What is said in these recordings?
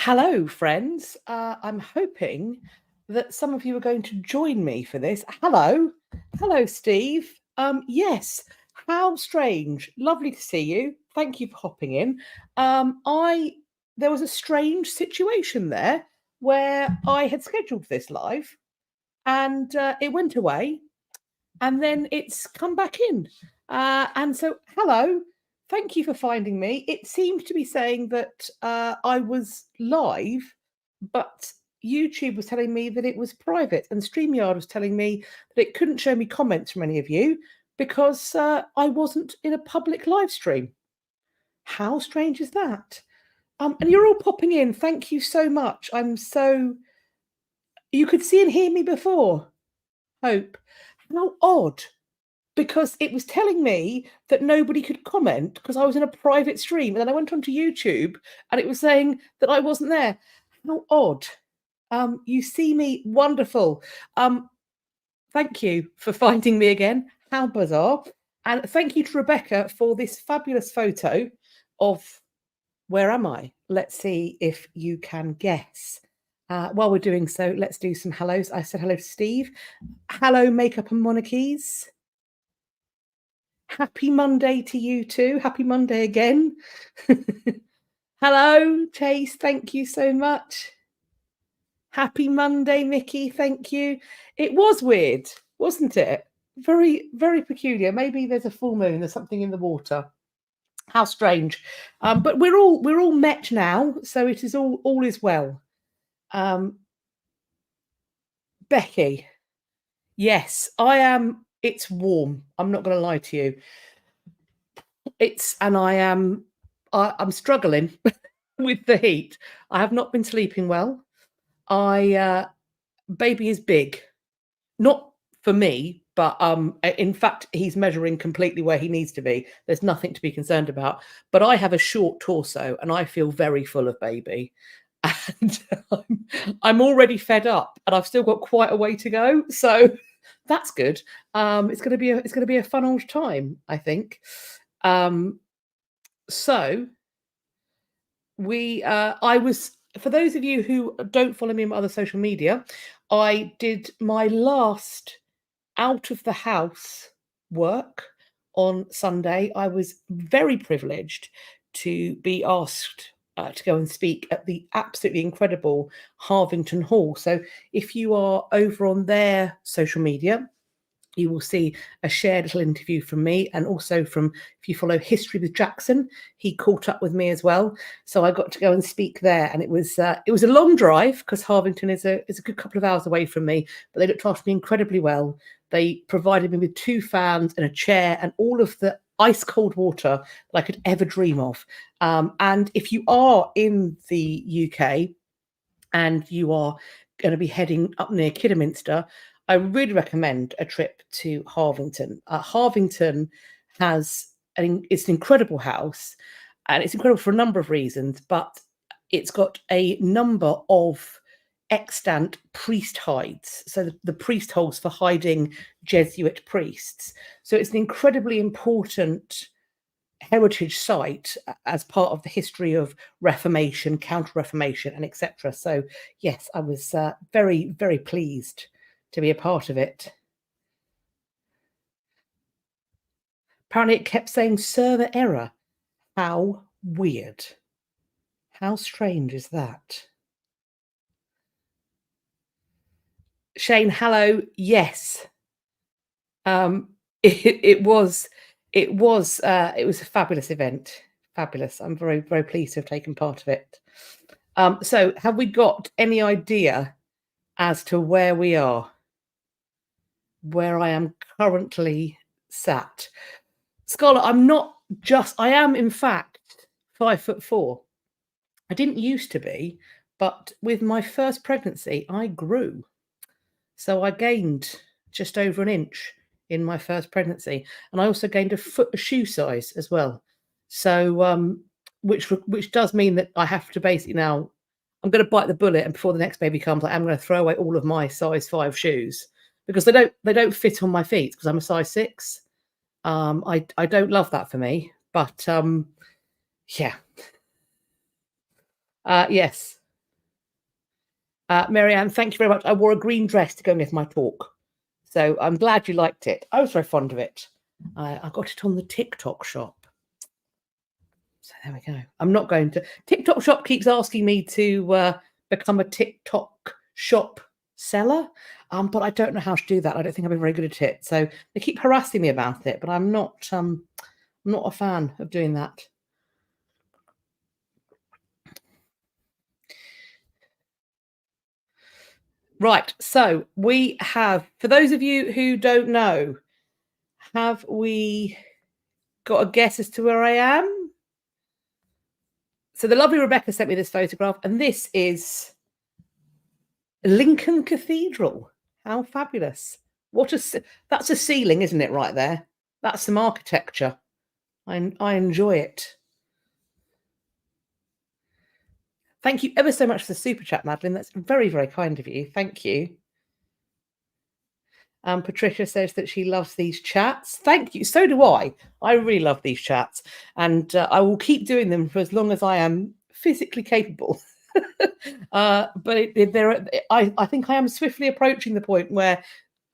Hello, friends. I'm hoping that some of you are going to join me for this. Hello. Hello, Steve. Yes, how strange. Lovely to see you. Thank you for hopping in. There was a strange situation there where I had scheduled this live and it went away and then it's come back in. And so, hello. Thank you for finding me. It seemed to be saying that I was live, but YouTube was telling me that it was private, and StreamYard was telling me that it couldn't show me comments from any of you because I wasn't in a public live stream. How strange is that? And you're all popping in. Thank you so much. You could see and hear me before. Hope. How odd. Because it was telling me that nobody could comment because I was in a private stream. And then I went onto YouTube and it was saying that I wasn't there. How odd. You see me. Wonderful. Thank you for finding me again. How bizarre. And thank you to Rebecca for this fabulous photo of where am I? Let's see if you can guess. While we're doing so, let's do some hellos. I said hello to Steve. Hello, Makeup and Monarchies. Happy Monday to you too. Happy Monday again. Hello, Chase. Thank you so much. Happy Monday, Mickey. Thank you. It was weird, wasn't it? Very, very peculiar. Maybe there's a full moon. There's something in the water. How strange. But we're all met now, so it is all is well. Becky. Yes, I am. It's warm. I'm not going to lie to you. I'm struggling with the heat. I have not been sleeping well. Baby is big, not for me, but in fact, he's measuring completely where he needs to be. There's nothing to be concerned about. But I have a short torso, and I feel very full of baby. And I'm already fed up, and I've still got quite a way to go. So that's good. It's going to be a fun old time, I think. So I was, for those of you who don't follow me on other social media, I did my last out of the house work on Sunday. I was very privileged to be asked to go and speak at the absolutely incredible Harvington Hall. So if you are over on their social media, you will see a shared little interview from me, and also from, if you follow History with Jackson, he caught up with me as well. So I got to go and speak there, and it was a long drive because Harvington is a good couple of hours away from me, but they looked after me incredibly well. They provided me with 2 fans and a chair and all of the ice cold water that I could ever dream of. And if you are in the UK and you are going to be heading up near Kidderminster, I really recommend a trip to Harvington. Harvington it's an incredible house, and it's incredible for a number of reasons, but it's got a number of extant priest hides. So the priest holes for hiding Jesuit priests. So it's an incredibly important heritage site as part of the history of Reformation, Counter-Reformation, and etc. So yes, I was very, very pleased to be a part of it. Apparently it kept saying server error. How weird. How strange is that? Shane, hello. Yes. It was a fabulous event. Fabulous. I'm very, very pleased to have taken part of it. So have we got any idea as to where we are? Where I am currently sat? Scarlet, I am in fact 5'4". I didn't used to be, but with my first pregnancy, I grew. So I gained just over an inch in my first pregnancy. And I also gained a shoe size as well. So, which does mean that I have to basically now, I'm going to bite the bullet, and before the next baby comes, I'm going to throw away all of my size 5 shoes because they don't fit on my feet because I'm a size 6. I don't love that for me, but yeah. Yes. Mary-Anne, thank you very much. I wore a green dress to go with my talk. So I'm glad you liked it. I was very fond of it. I got it on the TikTok shop. So there we go. I'm not going to. TikTok shop keeps asking me to become a TikTok shop seller, but I don't know how to do that. I don't think I'll be very good at it. So they keep harassing me about it, but I'm not a fan of doing that. Right, so we have, for those of you who don't know, have we got a guess as to where I am? So the lovely Rebecca sent me this photograph, and this is Lincoln Cathedral. How fabulous. That's a ceiling, isn't it, right there? That's some architecture. I enjoy it. Thank you ever so much for the super chat, Madeline. That's very, very kind of you. Thank you. Patricia says that she loves these chats. Thank you. So do I. I really love these chats. And I will keep doing them for as long as I am physically capable. But I think I am swiftly approaching the point where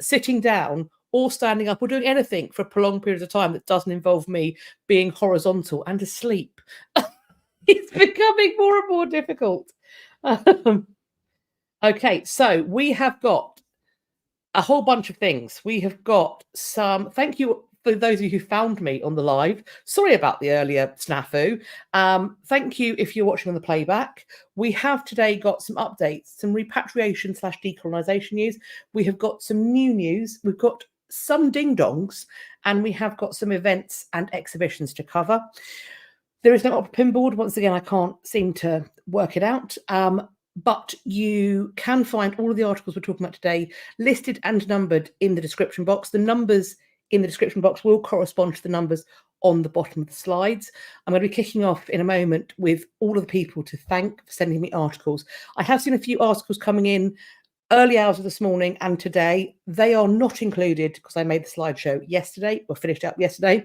sitting down or standing up or doing anything for prolonged periods of time that doesn't involve me being horizontal and asleep. It's becoming more and more difficult. Okay, so we have got a whole bunch of things. We have got some. Thank you for those of you who found me on the live. Sorry about the earlier snafu. Thank you if you're watching on the playback. We have today got some updates, some repatriation / decolonisation news. We have got some new news. We've got some ding-dongs, and we have got some events and exhibitions to cover. There is no opera pinboard. Once again, I can't seem to work it out. But you can find all of the articles we're talking about today listed and numbered in the description box. The numbers in the description box will correspond to the numbers on the bottom of the slides. I'm going to be kicking off in a moment with all of the people to thank for sending me articles. I have seen a few articles coming in early hours of this morning and today. They are not included because I made the slideshow yesterday or finished up yesterday.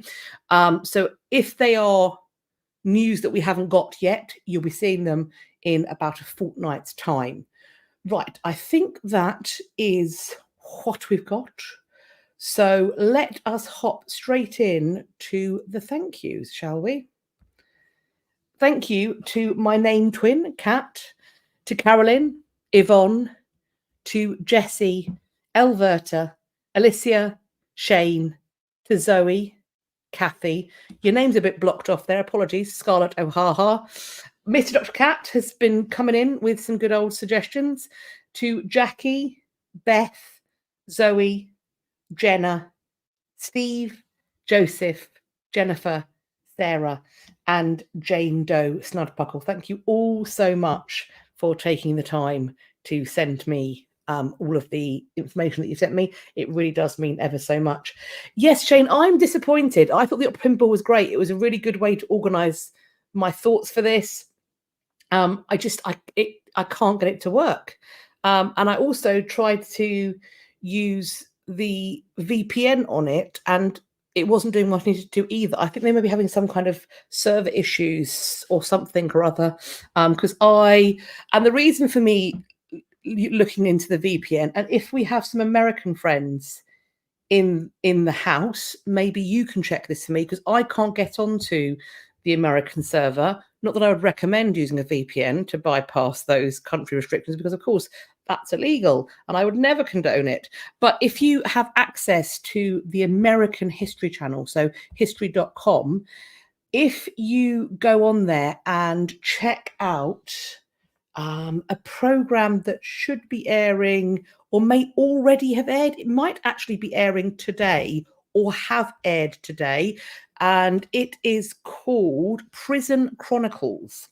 So if they are news that we haven't got yet, you'll be seeing them in about a fortnight's time. Right, I think that is what we've got. So let us hop straight in to the thank yous, shall we? Thank you to my name twin, Kat, to Karolyn, Yvonne, to Jessie, Elverta, Alicia, Shane, to Zoe, Kathy. Your name's a bit blocked off there. Apologies. Scarlet OhHaHa. Mr. Dr. Cat has been coming in with some good old suggestions. To Jackie, Beth, Zoe, Jenna, Steve, Joseph, Jennifer, Sarah, and Jane Doe Snudpuckle. Thank you all so much for taking the time to send me all of the information that you sent me. It really does mean ever so much. Yes, Shane, I'm disappointed. I thought the opera pinball was great. It was a really good way to organise my thoughts for this. I can't get it to work. And I also tried to use the VPN on it, and it wasn't doing what I needed to do either. I think they may be having some kind of server issues or something or other. And the reason for me looking into the VPN, and if we have some American friends in the house, maybe you can check this for me, because I can't get onto the American server. Not that I would recommend using a VPN to bypass those country restrictions, because of course that's illegal and I would never condone it. But if you have access to the American History Channel, so history.com, if you go on there and check out a program that should be airing or may already have aired, it might actually be airing today or have aired today, and it is called Prison Chronicles.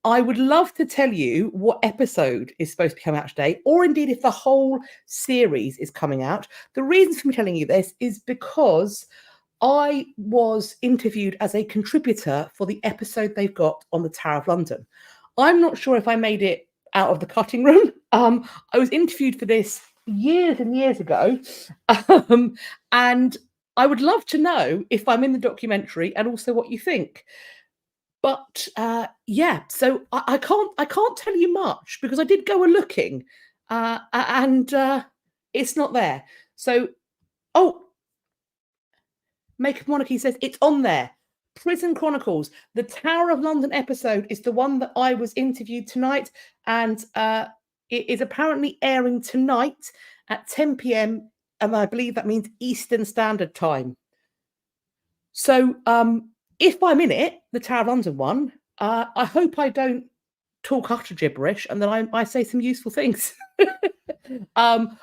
I would love to tell you what episode is supposed to come out today, or indeed if the whole series is coming out. The reason for me telling you this is because I was interviewed as a contributor for the episode they've got on the Tower of London. I'm not sure if I made it out of the cutting room. I was interviewed for this years and years ago. And I would love to know if I'm in the documentary and also what you think. But yeah, so I can't tell you much because I did go a looking, and it's not there. So oh, Make of Monarchy says it's on there. Prison Chronicles, the Tower of London episode is the one that I was interviewed tonight, and it is apparently airing tonight at 10 p.m. And I believe that means Eastern Standard Time. So if I'm in it, the Tower of London one, I hope I don't talk utter gibberish and that I say some useful things. When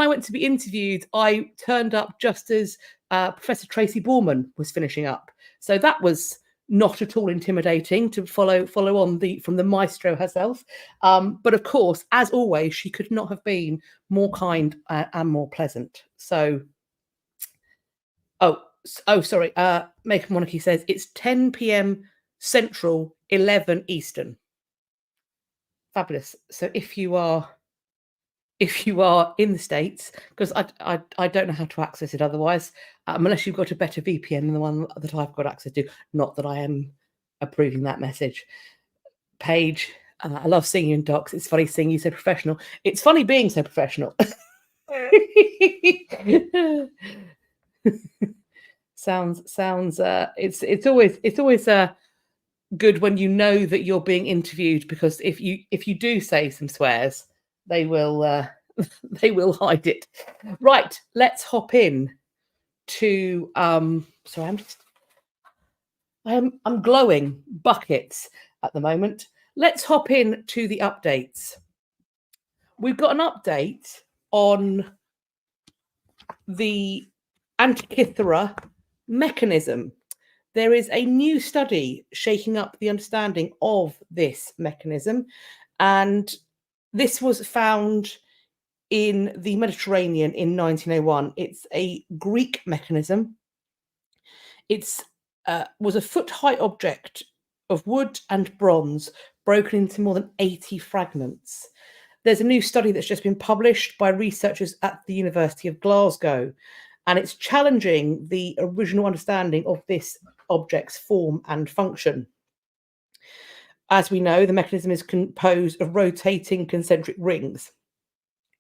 I went to be interviewed, I turned up just as Professor Tracy Borman was finishing up, so that was not at all intimidating to follow on from the maestro herself. But of course, as always, she could not have been more kind and more pleasant. So, sorry. Make of Monarchy says it's 10 p.m. Central, 11 Eastern. Fabulous. So if you are in the States, because I don't know how to access it otherwise, unless you've got a better VPN than the one that I've got access to. Not that I am approving that message. Paige, I love seeing you in docs. It's funny seeing you so professional. It's funny being so professional. sounds it's always good when you know that you're being interviewed, because if you do say some swears, they will hide it. Right, let's hop in to sorry, I'm glowing buckets at the moment. Let's hop in to the updates. We've got an update on the Antikythera mechanism. There is a new study shaking up the understanding of this mechanism, and this was found in the Mediterranean in 1901. It's a Greek mechanism. It's was a foot-high object of wood and bronze broken into more than 80 fragments. There's a new study that's just been published by researchers at the University of Glasgow, and it's challenging the original understanding of this object's form and function. As we know, the mechanism is composed of rotating concentric rings.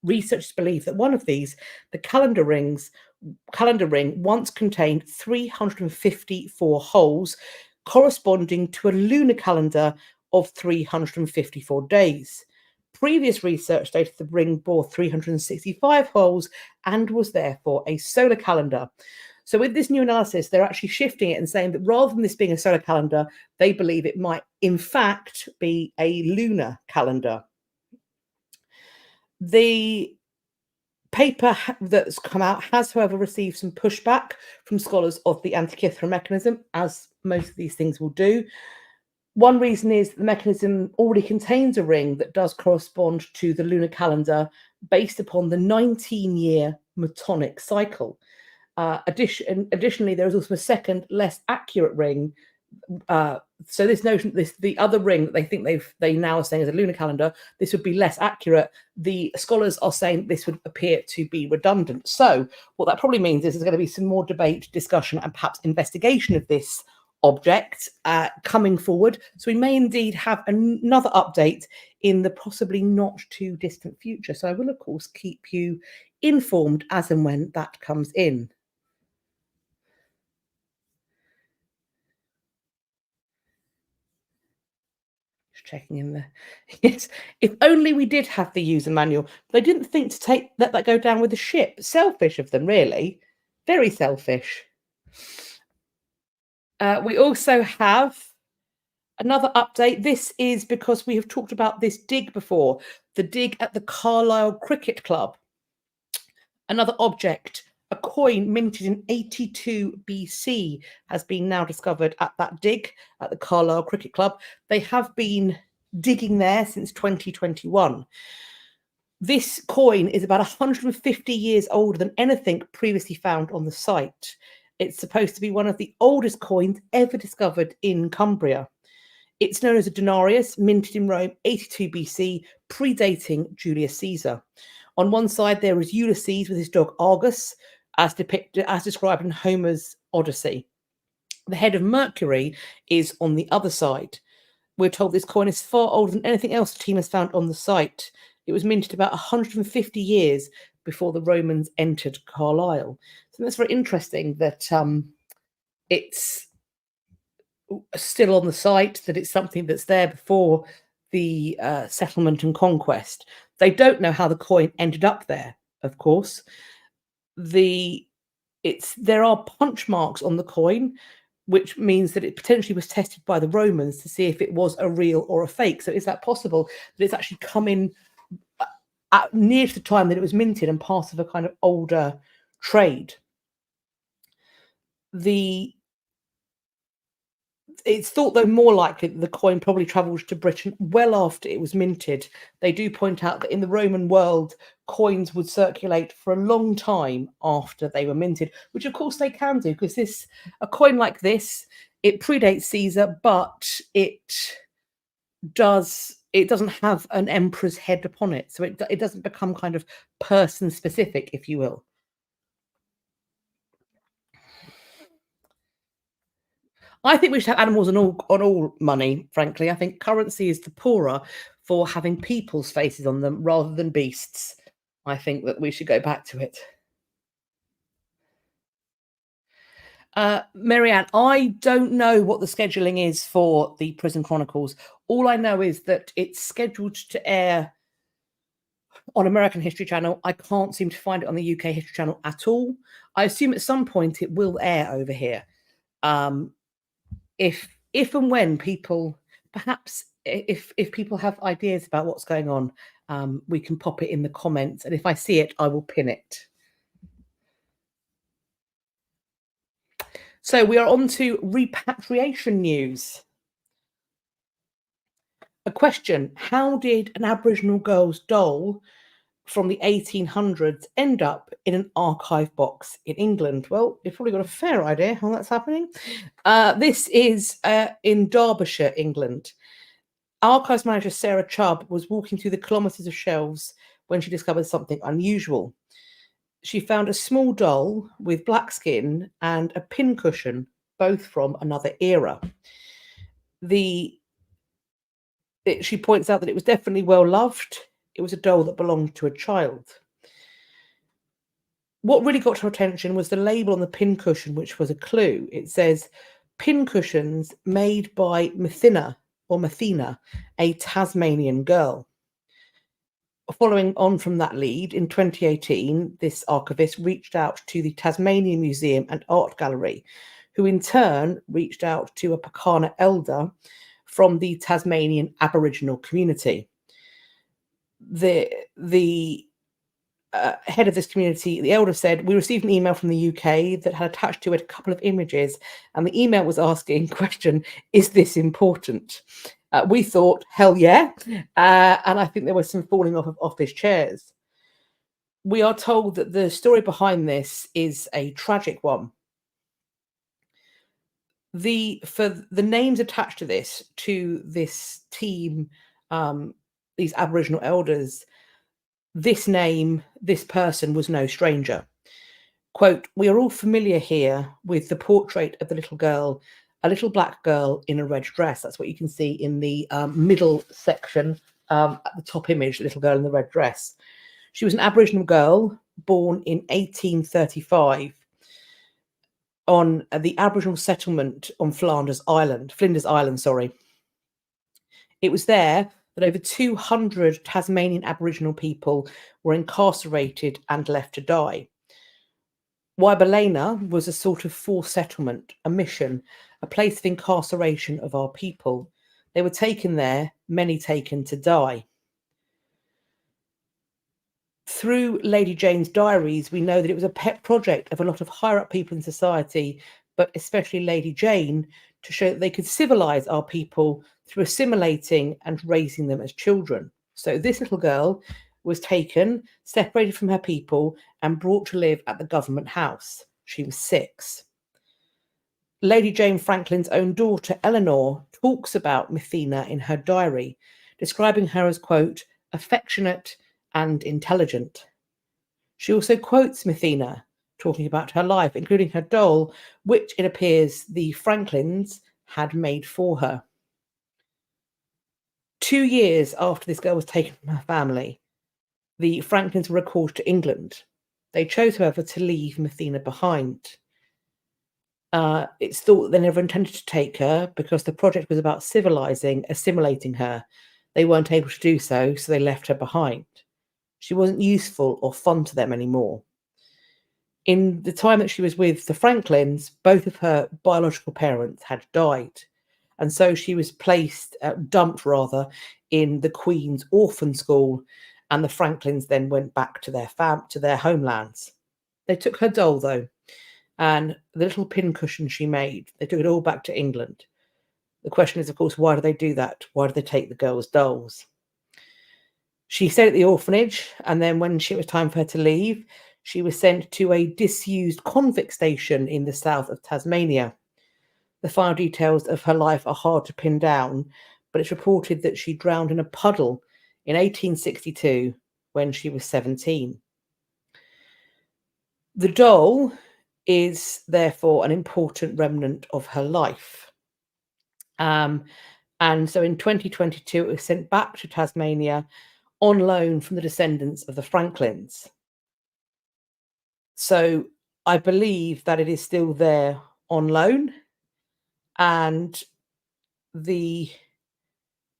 Researchers believe that one of these, the calendar ring, once contained 354 holes corresponding to a lunar calendar of 354 days. Previous research stated the ring bore 365 holes and was therefore a solar calendar. So with this new analysis, they're actually shifting it and saying that rather than this being a solar calendar, they believe it might in fact be a lunar calendar. The paper that's come out has, however, received some pushback from scholars of the Antikythera mechanism, as most of these things will do. One reason is the mechanism already contains a ring that does correspond to the lunar calendar based upon the 19-year Metonic cycle. Additionally, there is also a second, less accurate ring. So this notion, the other ring that they think they now are saying is a lunar calendar, this would be less accurate. The scholars are saying this would appear to be redundant. So what that probably means is there's going to be some more debate, discussion, and perhaps investigation of this object coming forward. So we may indeed have another update in the possibly not too distant future. So I will, of course, keep you informed as and when that comes in. Checking in there. Yes, if only we did have the user manual. They didn't think to let that go down with the ship. Selfish of them, really. Very selfish. We also have another update. This is because we have talked about this dig before, the dig at the Carlisle Cricket Club. Another object, a coin minted in 82 BC, has been now discovered at that dig at the Carlisle Cricket Club. They have been digging there since 2021. This coin is about 150 years older than anything previously found on the site. It's supposed to be one of the oldest coins ever discovered in Cumbria. It's known as a denarius, minted in Rome, 82 BC, predating Julius Caesar. On one side, there is Ulysses with his dog Argus, as described in Homer's Odyssey. The head of Mercury is on the other side. We're told this coin is far older than anything else the team has found on the site. It was minted about 150 years before the Romans entered Carlisle. So that's very interesting that it's still on the site, that it's something that's there before the settlement and conquest. They don't know how the coin ended up there, of course. There are punch marks on the coin, which means that it potentially was tested by the Romans to see if it was a real or a fake. So is that possible that it's actually come in near to the time that it was minted and part of a kind of older trade? It's thought, though, more likely that the coin probably travelled to Britain well after it was minted. They do point out that in the Roman world, coins would circulate for a long time after they were minted, which of course they can do, because a coin like this, it predates Caesar, but it doesn't have an emperor's head upon it, so it doesn't become kind of person specific, if you will. I think we should have animals on all money, frankly. I think currency is the poorer for having people's faces on them rather than beasts. I think that we should go back to it. Marianne, I don't know what the scheduling is for the Prison Chronicles. All I know is that it's scheduled to air on American History Channel. I can't seem to find it on the UK History Channel at all. I assume at some point it will air over here. If and when people, perhaps if people have ideas about what's going on, we can pop it in the comments, and if I see it, I will pin it. So we are on to repatriation news. A question: how did an Aboriginal girl's doll from the 1800s end up in an archive box in England? Well, you've probably got a fair idea how that's happening. This is in Derbyshire, England. Archives manager Sarah Chubb was walking through the kilometres of shelves when she discovered something unusual. She found a small doll with black skin and a pincushion, both from another era. She points out that it was definitely well loved. It was a doll that belonged to a child. What really got her attention was the label on the pincushion, which was a clue. It says, "Pincushions made by Mathina, a Tasmanian girl." Following on from that lead, in 2018, this archivist reached out to the Tasmanian Museum and Art Gallery, who in turn reached out to a Pakana elder from the Tasmanian Aboriginal community. The head of this community, the elder, said, "We received an email from the UK that had attached to it a couple of images, and the email was asking question, is this important?" We thought, hell yeah, and I think there was some falling off of office chairs. We are told that the story behind this is a tragic one. For the names attached to this team, these Aboriginal elders, this person was no stranger. Quote, "We are all familiar here with the portrait of the little girl, a little black girl in a red dress." That's what you can see in the middle section at the top image, the little girl in the red dress. She was an Aboriginal girl born in 1835 on the Aboriginal settlement on Flinders Island. It was there that over 200 Tasmanian Aboriginal people were incarcerated and left to die. Waibalena was a sort of forced settlement, a mission, a place of incarceration of our people. They were taken there, many taken to die. Through Lady Jane's diaries, we know that it was a pet project of a lot of higher-up people in society, but especially Lady Jane, to show that they could civilise our people through assimilating and raising them as children. So this little girl was taken, separated from her people, and brought to live at the government house. She was 6. Lady Jane Franklin's own daughter, Eleanor, talks about Mathina in her diary, describing her as, quote, "affectionate and intelligent." She also quotes Mathina, talking about her life, including her doll, which it appears the Franklins had made for her. 2 years after this girl was taken from her family, the Franklins were recalled to England. They chose, however, to leave Mathena behind. It's thought that they never intended to take her because the project was about assimilating her. They weren't able to do so, so they left her behind. She wasn't useful or fun to them anymore. In the time that she was with the Franklins, both of her biological parents had died. And so she was dumped in the Queen's orphan school, and the Franklins then went back to their homelands. They took her doll, though, and the little pincushion she made, they took it all back to England. The question is, of course, why do they do that? Why do they take the girls' dolls? She stayed at the orphanage, and then when it was time for her to leave, she was sent to a disused convict station in the south of Tasmania. The final details of her life are hard to pin down, but it's reported that she drowned in a puddle in 1862 when she was 17. The doll is therefore an important remnant of her life. And so in 2022, it was sent back to Tasmania on loan from the descendants of the Franklins. So I believe that it is still there on loan, and they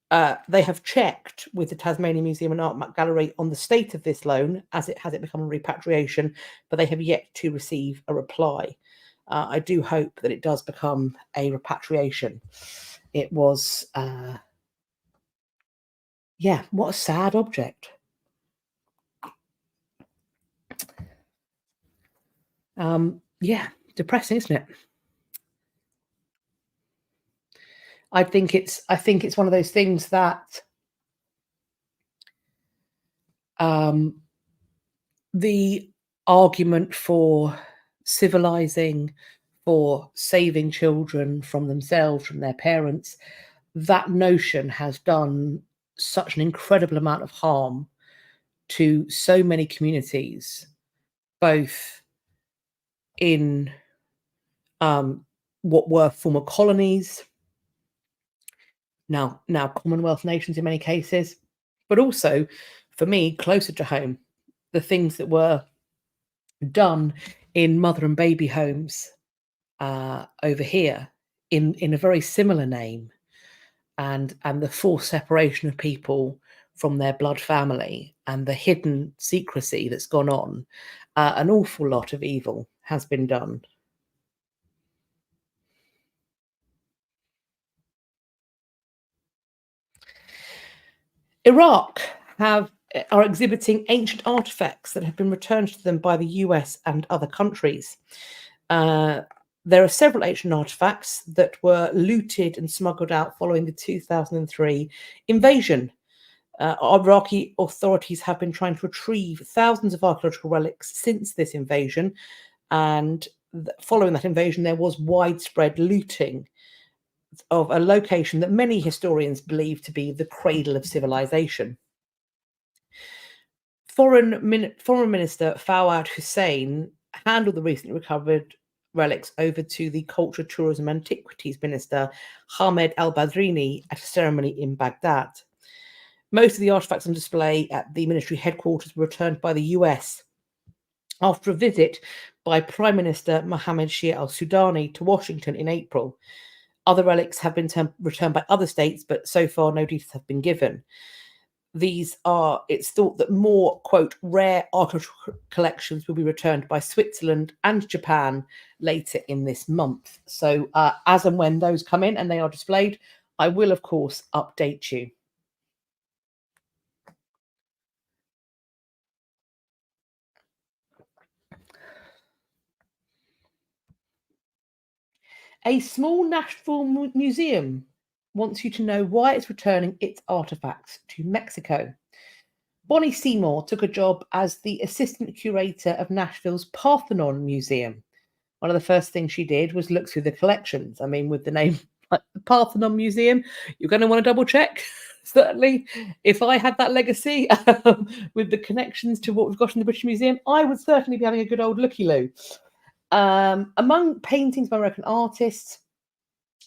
have checked with the Tasmania Museum and Art Gallery on the state of this loan, has it become a repatriation, but they have yet to receive a reply. I do hope that it does become a repatriation. It was, what a sad object. Depressing, isn't it? I think it's one of those things that the argument for civilizing, for saving children from themselves, from their parents, that notion has done such an incredible amount of harm to so many communities, both in what were former colonies, now Commonwealth nations in many cases, but also, for me, closer to home, the things that were done in mother and baby homes over here in a very similar name, and the forced separation of people from their blood family and the hidden secrecy that's gone on. An awful lot of evil has been done. Iraq are exhibiting ancient artifacts that have been returned to them by the US and other countries. There are several ancient artifacts that were looted and smuggled out following the 2003 invasion. Iraqi authorities have been trying to retrieve thousands of archaeological relics since this invasion, and following that invasion, there was widespread looting of a location that many historians believe to be the cradle of civilization. Foreign Minister Fawad Hussein handled the recently recovered relics over to the Culture, Tourism and Antiquities Minister Hamed al-Badrini at a ceremony in Baghdad. Most of the artifacts on display at the military headquarters were returned by the US after a visit by Prime Minister Mohammed Shia al-Sudani to Washington in April. Other relics have been returned by other states, but so far no details have been given. It's thought that more, quote, rare archaeological collections will be returned by Switzerland and Japan later in this month. So as and when those come in and they are displayed, I will, of course, update you. A small Nashville museum wants you to know why it's returning its artifacts to Mexico. Bonnie Seymour took a job as the assistant curator of Nashville's Parthenon Museum. One of the first things she did was look through the collections. I mean, with the name like the Parthenon Museum, you're going to want to double check. certainly, if I had that legacy with the connections to what we've got in the British Museum, I would certainly be having a good old looky-loo. Among paintings by American artists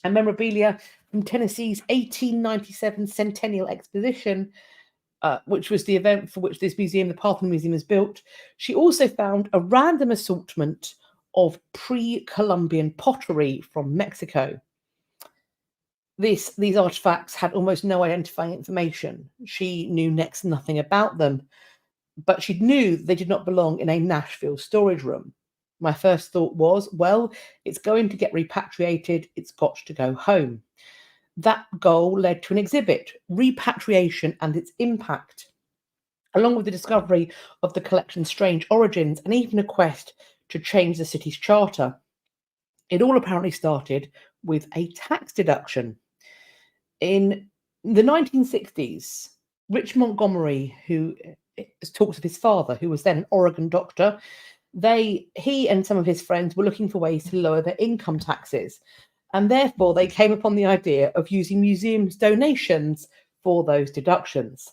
and memorabilia from Tennessee's 1897 Centennial Exposition, which was the event for which this museum, the Papal Museum, is built, she also found a random assortment of pre-Columbian pottery from Mexico. These artifacts had almost no identifying information. She knew next to nothing about them, but she knew they did not belong in a Nashville storage room. My first thought was, well, it's going to get repatriated. It's got to go home. That goal led to an exhibit, Repatriation and its Impact, along with the discovery of the collection's strange origins and even a quest to change the city's charter. It all apparently started with a tax deduction. In the 1960s, Rich Montgomery, who talks of his father, who was then an Oregon doctor, he and some of his friends were looking for ways to lower their income taxes. And therefore, they came upon the idea of using museums' donations for those deductions.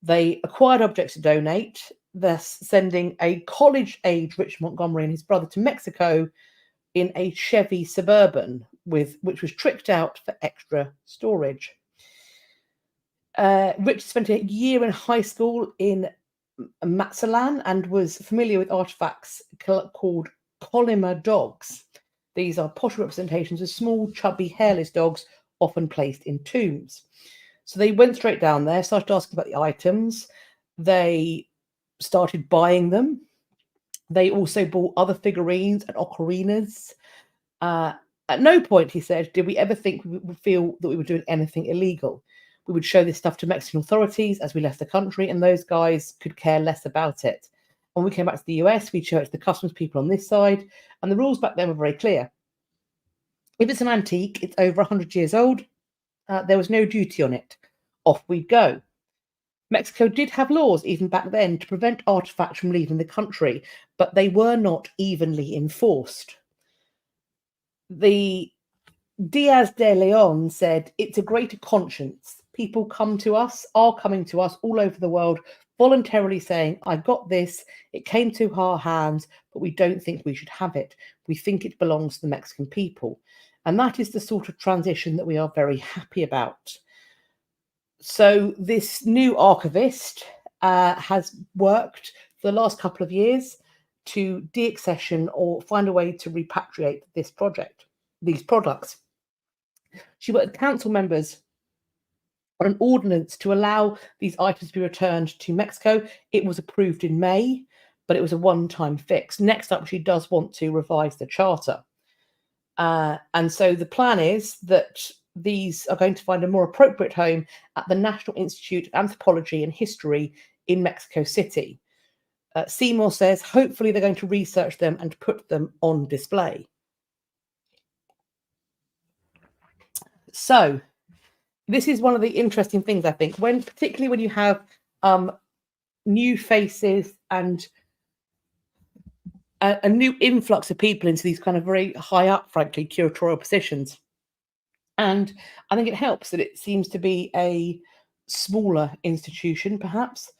They acquired objects to donate, thus sending a college-age Rich Montgomery and his brother to Mexico in a Chevy Suburban, which was tricked out for extra storage. Rich spent a year in high school in Mazatlan and was familiar with artifacts called Colima dogs. These are pottery representations of small, chubby, hairless dogs, often placed in tombs. So they went straight down there, started asking about the items. They started buying them. They also bought other figurines and ocarinas. At no point, he said, did we ever think we would feel that we were doing anything illegal. We would show this stuff to Mexican authorities as we left the country, and those guys could care less about it. When we came back to the US, we'd show it to the customs people on this side, and the rules back then were very clear. If it's an antique, it's over 100 years old, there was no duty on it. Off we'd go. Mexico did have laws even back then to prevent artifacts from leaving the country, but they were not evenly enforced. The Diaz de Leon said, it's a greater conscience. People are coming to us all over the world, voluntarily saying, I got this, it came to our hands, but we don't think we should have it. We think it belongs to the Mexican people. And that is the sort of transition that we are very happy about. So this new archivist has worked for the last couple of years to deaccession or find a way to repatriate these products. She worked with council members on an ordinance to allow these items to be returned to Mexico. It was approved in May, but it was a one-time fix. Next up, she does want to revise the charter. And so the plan is that these are going to find a more appropriate home at the National Institute of Anthropology and History in Mexico City. Seymour says, hopefully they're going to research them and put them on display. So this is one of the interesting things, I think, particularly when you have new faces and a new influx of people into these kind of very high up, frankly, curatorial positions. And I think it helps that it seems to be a smaller institution, perhaps.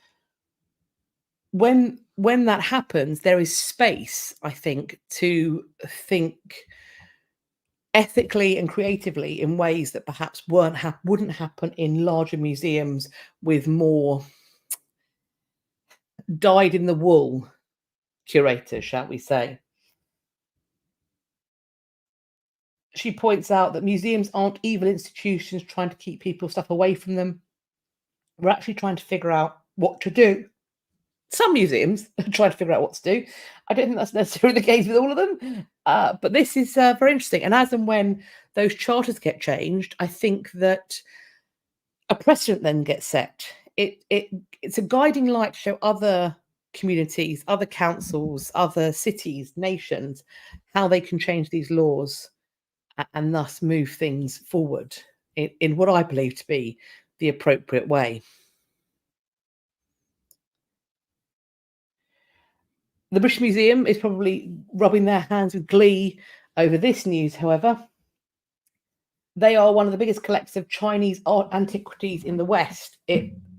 When that happens, there is space, I think, to think ethically and creatively in ways that perhaps wouldn't happen in larger museums with more dyed-in-the-wool curators, shall we say. She points out that museums aren't evil institutions trying to keep people's stuff away from them. We're actually trying to figure out what to do. Some museums are trying to figure out what to do. I don't think that's necessarily the case with all of them, but this is very interesting. And as and when those charters get changed, I think that a precedent then gets set. It's a guiding light to show other communities, other councils, other cities, nations, how they can change these laws and thus move things forward in what I believe to be the appropriate way. The British Museum is probably rubbing their hands with glee over this news, however. They are one of the biggest collectors of Chinese art antiquities in the West.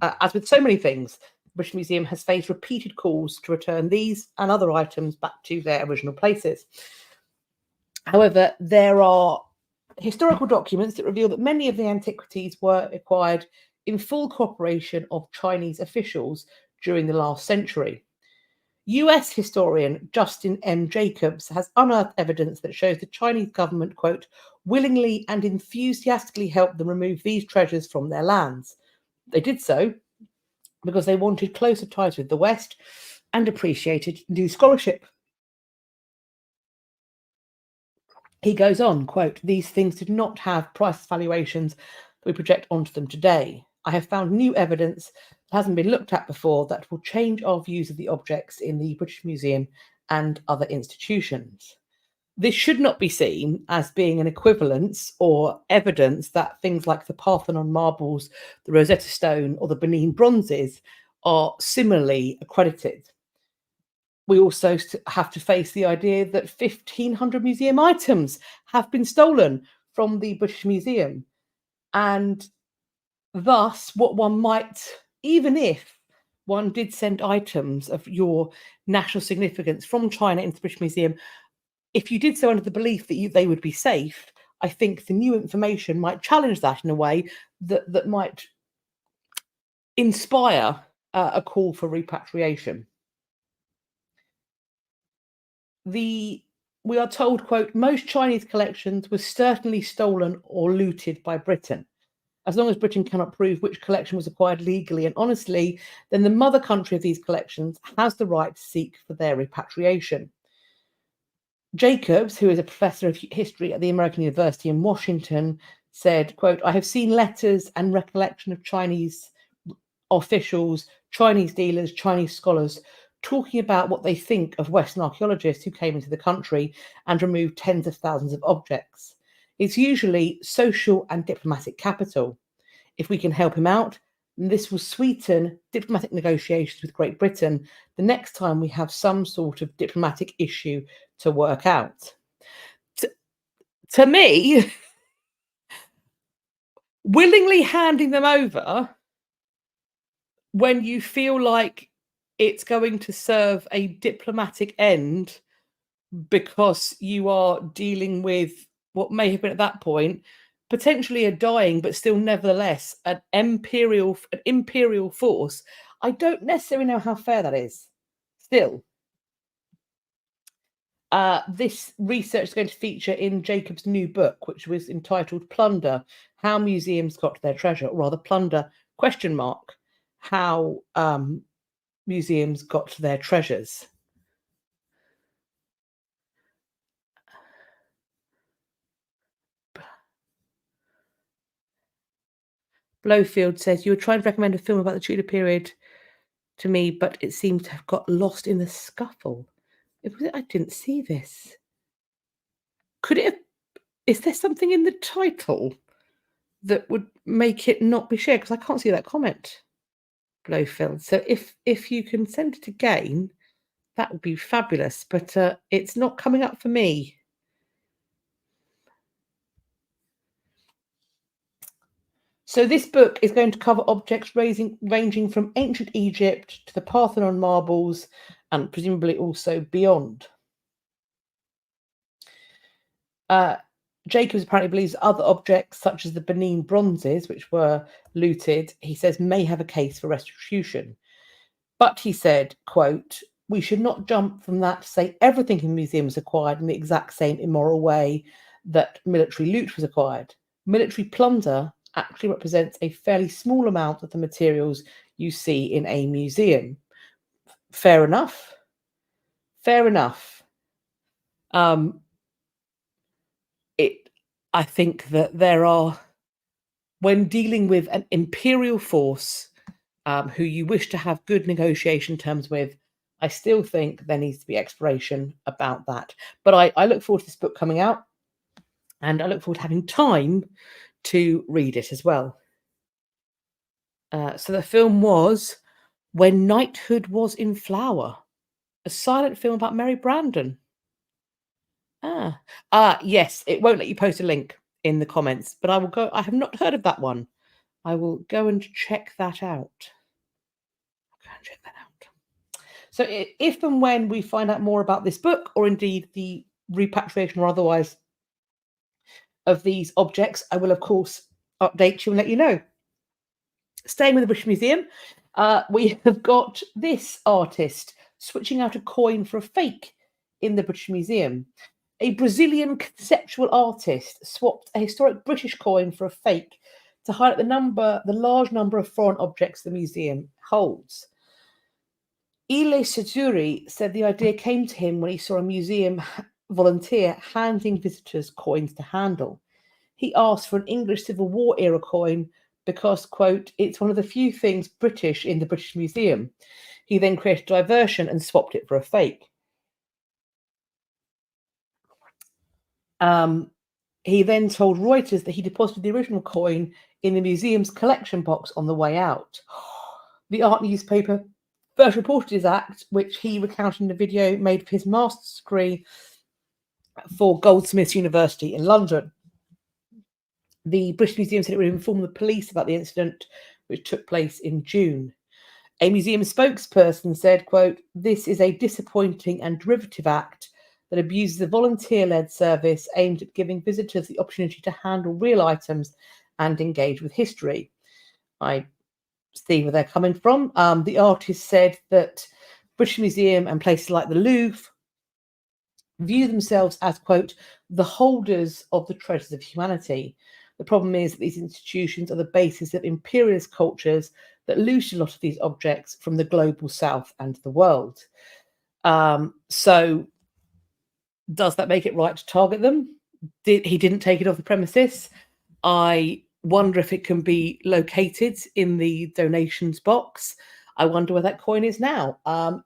As with so many things, the British Museum has faced repeated calls to return these and other items back to their original places. However, there are historical documents that reveal that many of the antiquities were acquired in full cooperation of Chinese officials during the last century. US historian Justin M. Jacobs has unearthed evidence that shows the Chinese government, quote, willingly and enthusiastically helped them remove these treasures from their lands. They did so because they wanted closer ties with the West and appreciated new scholarship. He goes on, quote, these things did not have price valuations that we project onto them today. I have found new evidence that hasn't been looked at before that will change our views of the objects in the British Museum and other institutions. This should not be seen as being an equivalence or evidence that things like the Parthenon marbles, the Rosetta Stone, or the Benin bronzes are similarly accredited. We also have to face the idea that 1,500 museum items have been stolen from the British Museum. And thus, what one might, even if one did send items of your national significance from China into the British Museum, if you did so under the belief that they would be safe, I think the new information might challenge that in a way that might inspire a call for repatriation. We are told, quote, most Chinese collections were certainly stolen or looted by Britain. As long as Britain cannot prove which collection was acquired legally and honestly, then the mother country of these collections has the right to seek for their repatriation. Jacobs, who is a professor of history at the American University in Washington, said, quote, I have seen letters and recollection of Chinese officials, Chinese dealers, Chinese scholars talking about what they think of Western archaeologists who came into the country and removed tens of thousands of objects. It's usually social and diplomatic capital. If we can help him out, this will sweeten diplomatic negotiations with Great Britain the next time we have some sort of diplomatic issue to work out. To me, willingly handing them over when you feel like it's going to serve a diplomatic end because you are dealing with what may have been at that point potentially a dying but still nevertheless an imperial force. I don't necessarily know how fair that is. Still, this research is going to feature in Jacob's new book, which was entitled Plunder: How Museums Got Their Treasure, or rather Plunder ? How museums got their treasures. Blowfield says, you were trying to recommend a film about the Tudor period to me, but it seems to have got lost in the scuffle. I didn't see this. Could it have, is there something in the title that would make it not be shared? Because I can't see that comment, Blowfield. So if you can send it again, that would be fabulous. But it's not coming up for me. So this book is going to cover objects ranging from ancient Egypt to the Parthenon marbles and presumably also beyond. Jacobs apparently believes other objects such as the Benin bronzes, which were looted, he says may have a case for restitution. But he said, quote, we should not jump from that to say everything in the museum was acquired in the exact same immoral way that military loot was acquired. Military plunder actually represents a fairly small amount of the materials you see in a museum. Fair enough. Fair enough. I think that there are, when dealing with an imperial force who you wish to have good negotiation terms with, I still think there needs to be exploration about that. But I look forward to this book coming out, and I look forward to having time to read it as well. So the film was When Knighthood Was in Flower, a silent film about Mary Brandon. Yes, it won't let you post a link. in the comments, but I will go. I have not heard of that one. I will go and check that out. So if and when we find out more about this book, or indeed the repatriation or otherwise of these objects, I will, of course, update you and let you know. Staying with the British Museum, we have got this artist switching out a coin for a fake in the British Museum. A Brazilian conceptual artist swapped a historic British coin for a fake to highlight the large number of foreign objects the museum holds. Ile Sejuri said the idea came to him when he saw a museum volunteer handing visitors coins to handle. He asked for an English Civil War era coin because, quote, it's one of the few things British in the British Museum. He then created a diversion and swapped it for a fake. He then told Reuters that he deposited the original coin in the museum's collection box on the way out. The art newspaper first reported his act, which he recounted in a video made for his master's degree for Goldsmiths University in London. The British Museum said it would inform the police about the incident, which took place in June. A museum spokesperson said, quote, this is a disappointing and derivative act that abuses a volunteer-led service aimed at giving visitors the opportunity to handle real items and engage with history. I see where they're coming from. The artist said that British Museum and places like the Louvre view themselves as, quote, the holders of the treasures of humanity. The problem is that these institutions are the basis of imperialist cultures that loot a lot of these objects from the global south and the world. So does that make it right to target them? He didn't take it off the premises. I wonder if it can be located in the donations box. I wonder where that coin is now.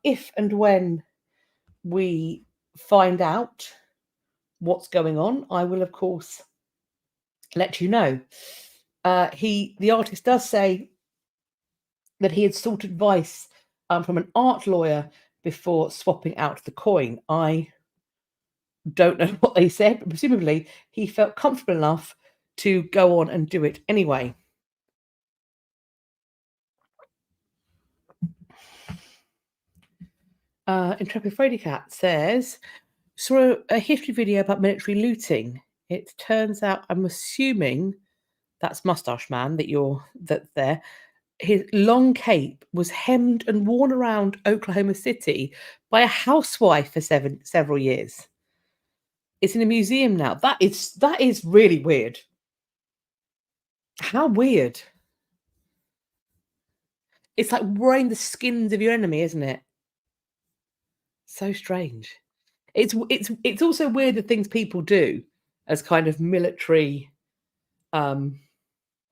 If and when we find out what's going on, I will, of course, let you know. The artist does say that he had sought advice from an art lawyer before swapping out the coin. I don't know what they said, but presumably he felt comfortable enough to go on and do it anyway. Intrepid Frady Cat says, saw a history video about military looting. It turns out, I'm assuming that's Mustache Man that's there. His long cape was hemmed and worn around Oklahoma City by a housewife for several years. It's in a museum now. That is really weird. How weird. It's like wearing the skins of your enemy, isn't it? So strange. It's also weird the things people do as kind of military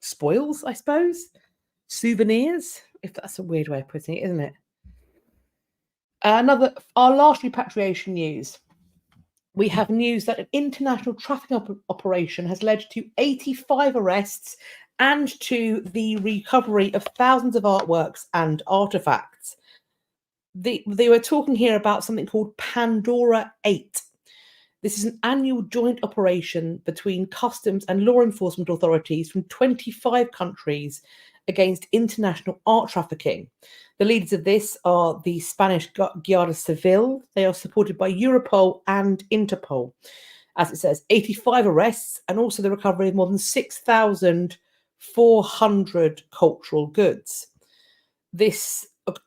spoils, I suppose. Souvenirs, if that's a weird way of putting it, isn't it? Our last repatriation news. We have news that an international trafficking operation has led to 85 arrests and to the recovery of thousands of artworks and artifacts. They were talking here about something called Pandora 8. This is an annual joint operation between customs and law enforcement authorities from 25 countries against international art trafficking. The leaders of this are the Spanish Guardia Civil. They are supported by Europol and Interpol. As it says, 85 arrests and also the recovery of more than 6,400 cultural goods.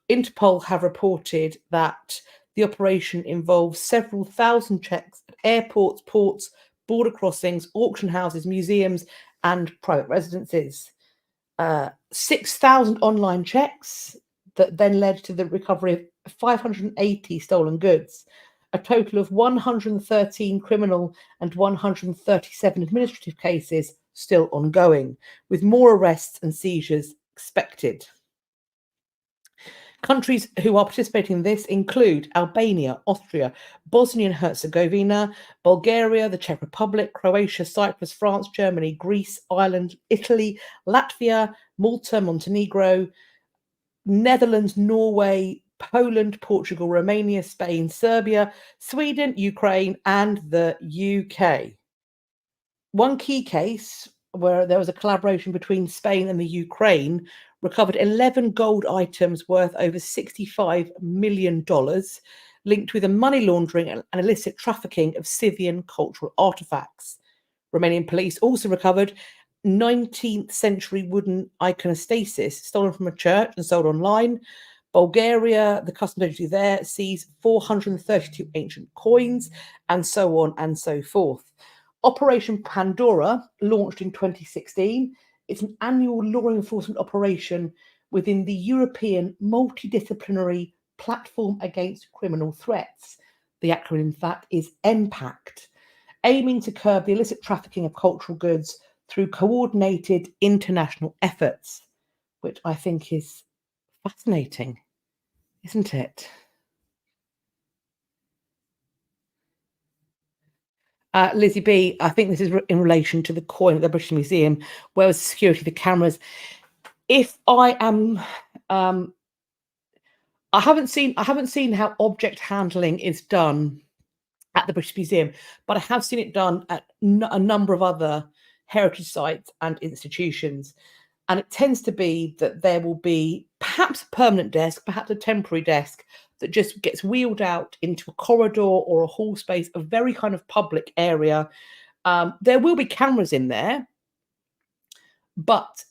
Interpol have reported that the operation involves several thousand checks at airports, ports, border crossings, auction houses, museums, and private residences. 6,000 online checks that then led to the recovery of 580 stolen goods, a total of 113 criminal and 137 administrative cases still ongoing, with more arrests and seizures expected. Countries who are participating in this include Albania, Austria, Bosnia and Herzegovina, Bulgaria, the Czech Republic, Croatia, Cyprus, France, Germany, Greece, Ireland, Italy, Latvia, Malta, Montenegro, Netherlands, Norway, Poland, Portugal, Romania, Spain, Serbia, Sweden, Ukraine, and the UK. One key case where there was a collaboration between Spain and the Ukraine recovered 11 gold items worth over $65 million, linked with the money laundering and illicit trafficking of Scythian cultural artifacts. Romanian police also recovered 19th century wooden iconostasis stolen from a church and sold online. Bulgaria, the customs agency there, seized 432 ancient coins, and so on and so forth. Operation Pandora, launched in 2016, it's an annual law enforcement operation within the European Multidisciplinary Platform Against Criminal Threats. The acronym, in fact, is MPACT, aiming to curb the illicit trafficking of cultural goods through coordinated international efforts, which I think is fascinating, isn't it? Lizzie B, I think this is in relation to the coin at the British Museum. Where was the security, the cameras? If I am, I haven't seen how object handling is done at the British Museum, but I have seen it done at a number of other heritage sites and institutions. And it tends to be that there will be perhaps a permanent desk, perhaps a temporary desk that just gets wheeled out into a corridor or a hall space, a very kind of public area. There will be cameras in there, but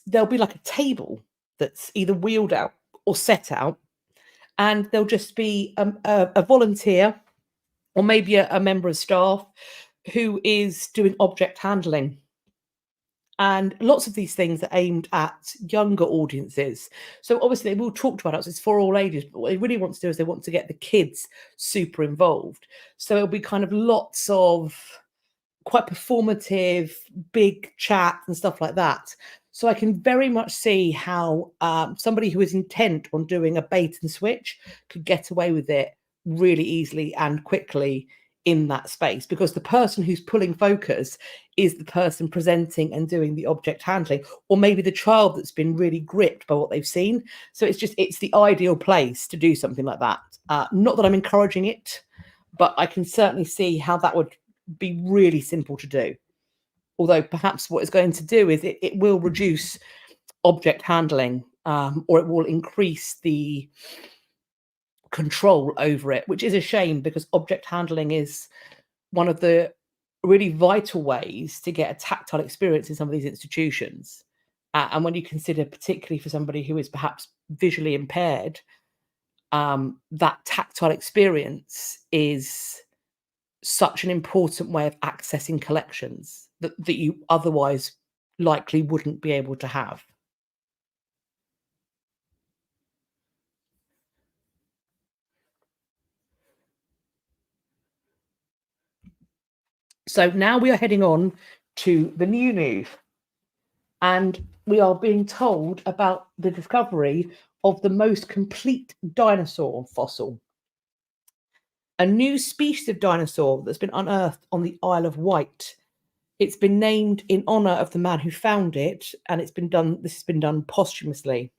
there'll be like a table that's either wheeled out or set out, and there'll just be a volunteer or maybe a member of staff who is doing object handling. And lots of these things are aimed at younger audiences. So obviously they will talk about it. It's for all ages, but what they really want to do is they want to get the kids super involved. So it'll be kind of lots of quite performative, big chat and stuff like that. So I can very much see how somebody who is intent on doing a bait and switch could get away with it really easily and quickly in that space, because the person who's pulling focus is the person presenting and doing the object handling, or maybe the child that's been really gripped by what they've seen. So it's the ideal place to do something like that. Not that I'm encouraging it, but I can certainly see how that would be really simple to do. Although perhaps what it's going to do is it will reduce object handling, or it will increase the control over it, which is a shame, because object handling is one of the really vital ways to get a tactile experience in some of these institutions. And when you consider, particularly for somebody who is perhaps visually impaired, that tactile experience is such an important way of accessing collections that you otherwise likely wouldn't be able to have. So now we are heading on to the new news, and we are being told about the discovery of the most complete dinosaur fossil. A new species of dinosaur that's been unearthed on the Isle of Wight. It's been named in honor of the man who found it, and this has been done posthumously.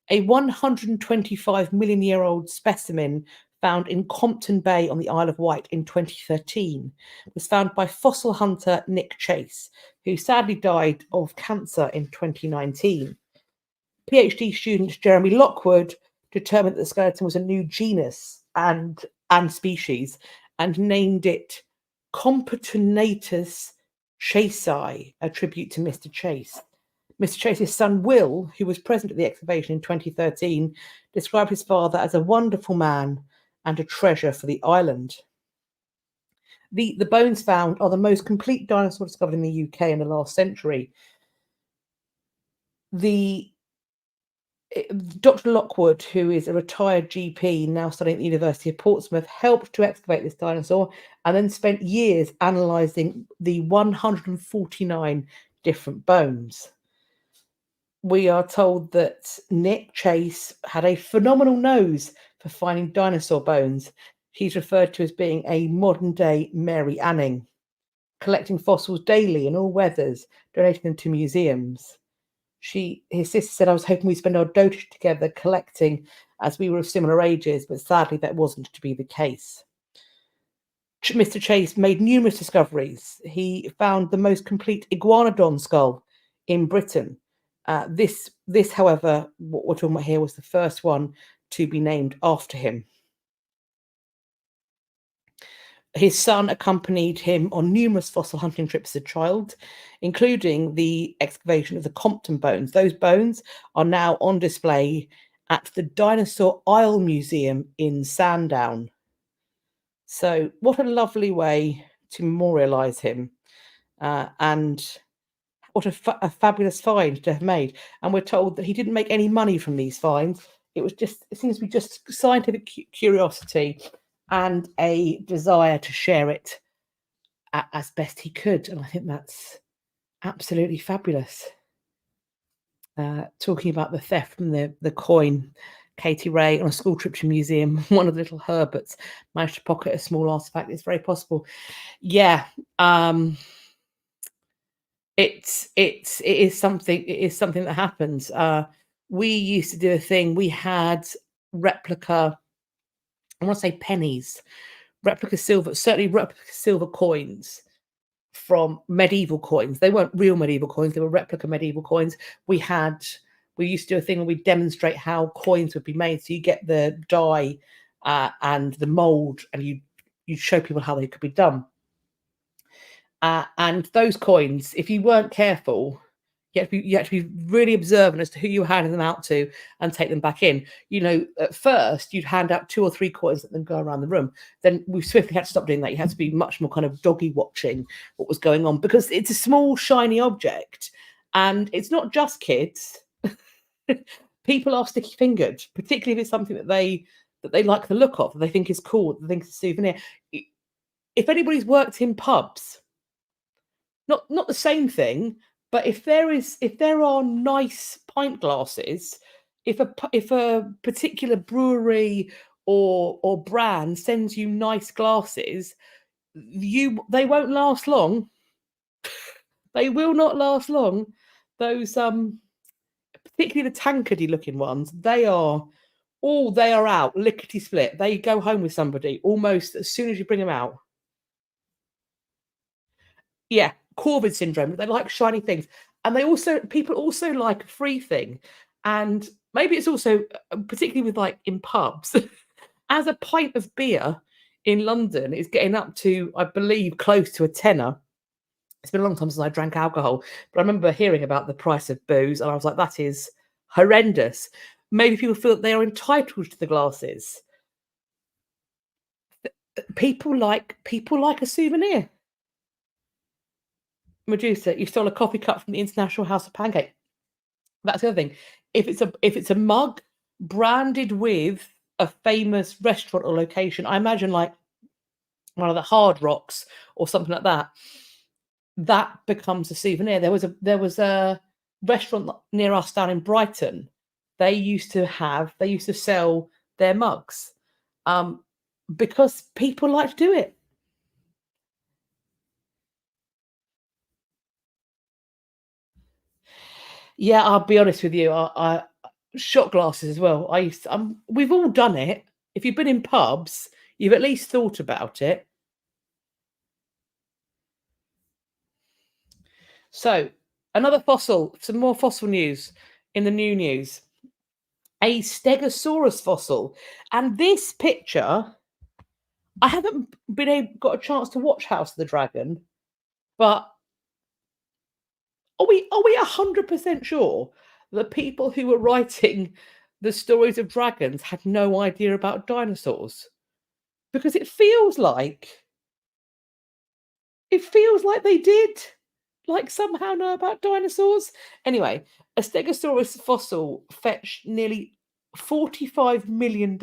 A 125 million year old specimen found in Compton Bay on the Isle of Wight in 2013 was found by fossil hunter Nick Chase, who sadly died of cancer in 2019. PhD student Jeremy Lockwood determined that the skeleton was a new genus and species, and named it Comptonatus chasei, a tribute to Mr. Chase. Mr. Chase's son Will, who was present at the excavation in 2013, described his father as a wonderful man and a treasure for the island. The bones found are the most complete dinosaur discovered in the UK in the last century. Dr. Lockwood, who is a retired GP now studying at the University of Portsmouth, helped to excavate this dinosaur and then spent years analysing the 149 different bones. We are told that Nick Chase had a phenomenal nose for finding dinosaur bones. He's referred to as being a modern-day Mary Anning, collecting fossils daily in all weathers, donating them to museums. His sister said, "I was hoping we'd spend our dotage together collecting as we were of similar ages, but sadly that wasn't to be the case." Mr. Chase made numerous discoveries. He found the most complete iguanodon skull in Britain. This, however, what we're talking about here was the first one to be named after him. His son accompanied him on numerous fossil hunting trips as a child, including the excavation of the Compton bones. Those bones are now on display at the Dinosaur Isle Museum in Sandown. So what a lovely way to memorialise him, and what a fabulous find to have made. And we're told that he didn't make any money from these finds. It seems to be just scientific curiosity and a desire to share it as best he could. And I think that's absolutely fabulous. Talking about the theft from the coin, Katie Ray on a school trip to a museum, one of the little Herberts managed to pocket a small artifact. It's very possible. Yeah. It is something that happens. We used to do a thing. We had replica, I want to say pennies, replica silver coins from medieval coins. They weren't real medieval coins, they were replica medieval coins. We used to do a thing where we demonstrate how coins would be made. So you get the die and the mold, and you show people how they could be done. And those coins, if you weren't careful, you had to be really observant as to who you were handing them out to and take them back in. At first, you'd hand out 2 or 3 coins and then go around the room. Then we swiftly had to stop doing that. You had to be much more kind of doggy watching what was going on, because it's a small, shiny object. And it's not just kids. People are sticky-fingered, particularly if it's something that they like the look of, that they think is cool, that they think is a souvenir. If anybody's worked in pubs, not the same thing, but if there are nice pint glasses, if a particular brewery or brand sends you nice glasses, they won't last long. They will not last long. Those particularly the tankardy looking ones, they are out lickety split. They go home with somebody almost as soon as you bring them out. Yeah, Corvid syndrome. They like shiny things, and people also like a free thing. And maybe it's also particularly with like in pubs, as a pint of beer in London is getting up to, I believe, close to a tenner. It's been a long time since I drank alcohol, but I remember hearing about the price of booze, and I was like, that is horrendous. Maybe people feel that they are entitled to the glasses. People like a souvenir. Medusa, you stole a coffee cup from the International House of Pancake. That's the other thing. If it's a mug branded with a famous restaurant or location, I imagine like one of the Hard Rocks or something like that, that becomes a souvenir. There was a restaurant near us down in Brighton. They used to sell their mugs because people like to do it. Yeah, I'll be honest with you. I shot glasses as well. We've all done it. If you've been in pubs, you've at least thought about it. So, another fossil, some more fossil news in the new news. A Stegosaurus fossil. And this picture, I haven't got a chance to watch House of the Dragon, but are we 100% sure that people who were writing the stories of dragons had no idea about dinosaurs? Because it feels like they did, like somehow know about dinosaurs. Anyway, a Stegosaurus fossil fetched nearly $45 million.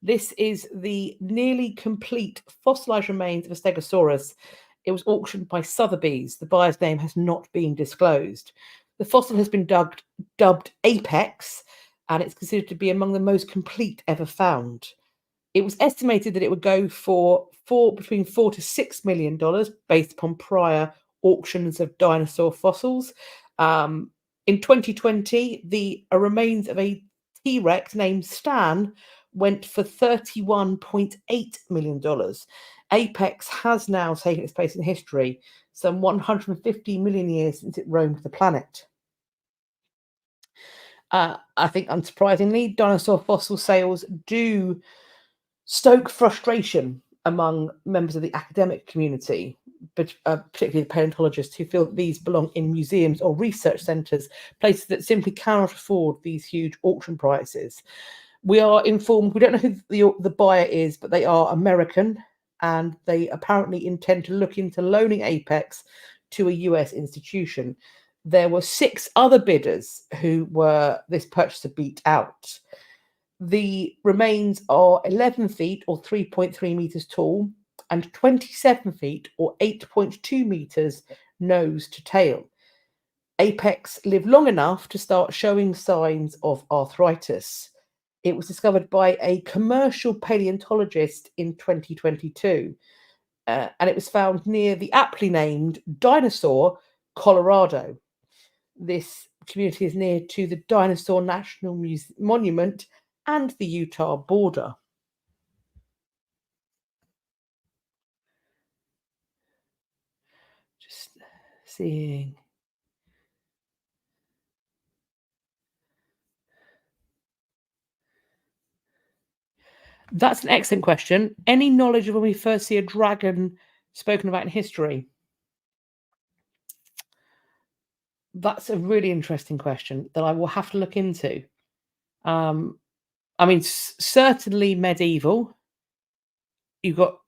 This is the nearly complete fossilized remains of a Stegosaurus. It was auctioned by Sotheby's. The buyer's name has not been disclosed. The fossil has been dubbed Apex, and it's considered to be among the most complete ever found. It was estimated that it would go for between $4 to $6 million based upon prior auctions of dinosaur fossils. In 2020, the remains of a T-Rex named Stan went for $31.8 million. Apex has now taken its place in history, some 150 million years since it roamed the planet. I think, unsurprisingly, dinosaur fossil sales do stoke frustration among members of the academic community, but particularly the paleontologists, who feel that these belong in museums or research centres, places that simply cannot afford these huge auction prices. We are informed, we don't know who the buyer is, but they are American, and they apparently intend to look into loaning Apex to a US institution. There were 6 other bidders who were this purchaser beat out. The remains are 11 feet or 3.3 meters tall and 27 feet or 8.2 meters nose to tail. Apex lived long enough to start showing signs of arthritis. It was discovered by a commercial paleontologist in 2022, and it was found near the aptly named Dinosaur, Colorado. This community is near to the Dinosaur National Monument and the Utah border. Just seeing. That's an excellent question. Any knowledge of when we first see a dragon spoken about in history? That's a really interesting question that I will have to look into. I mean, certainly medieval. You've got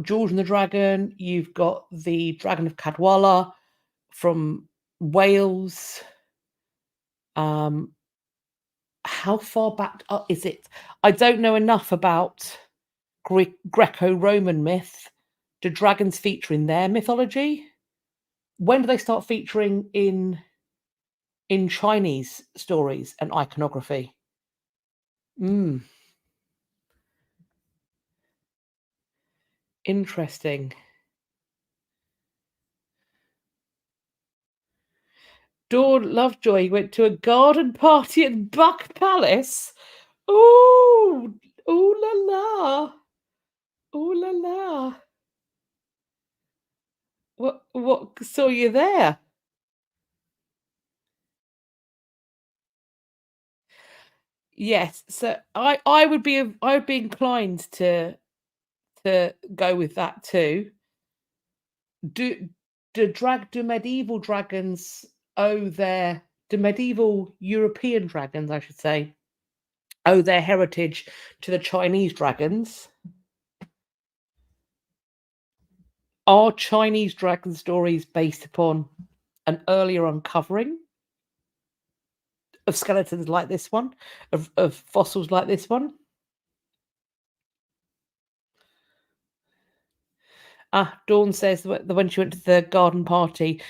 George and the Dragon. You've got the Dragon of Cadwalla from Wales. How far back is it? I don't know enough about Greco-Roman myth. Do dragons feature in their mythology? When do they start featuring in Chinese stories and iconography? Interesting. Dawn Lovejoy went to a garden party at Buck Palace. Oh, ooh la la. Ooh la la. What saw you there? Yes, so I would be inclined to go with that too. Do do medieval dragons owe their do medieval European dragons, I should say, owe their heritage to the Chinese dragons? Are Chinese dragon stories based upon an earlier uncovering of skeletons like this one, of fossils like this one? Dawn says that when she went to the garden party,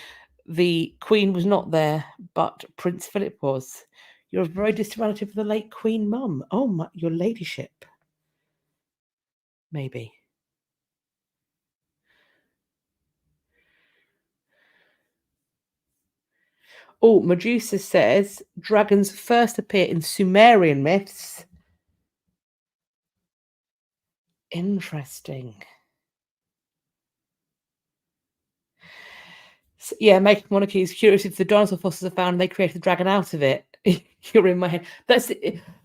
the Queen was not there, but Prince Philip was. You're a very distant relative of the late Queen Mum. Oh, your ladyship. Maybe. Oh, Medusa says dragons first appear in Sumerian myths. Interesting. So, yeah, making monarchy is curious if the dinosaur fossils are found and they created the dragon out of it. You're in my head. That's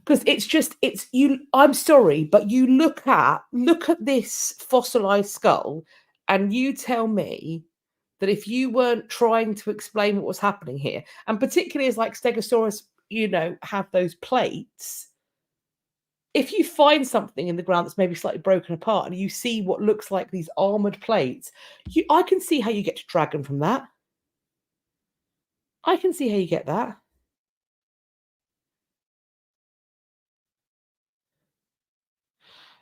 because it's you. I'm sorry, but you look at this fossilized skull, and you tell me that if you weren't trying to explain what was happening here, and particularly as like Stegosaurus, have those plates. If you find something in the ground that's maybe slightly broken apart, and you see what looks like these armored plates, I can see how you get to dragon from that. I can see how you get that.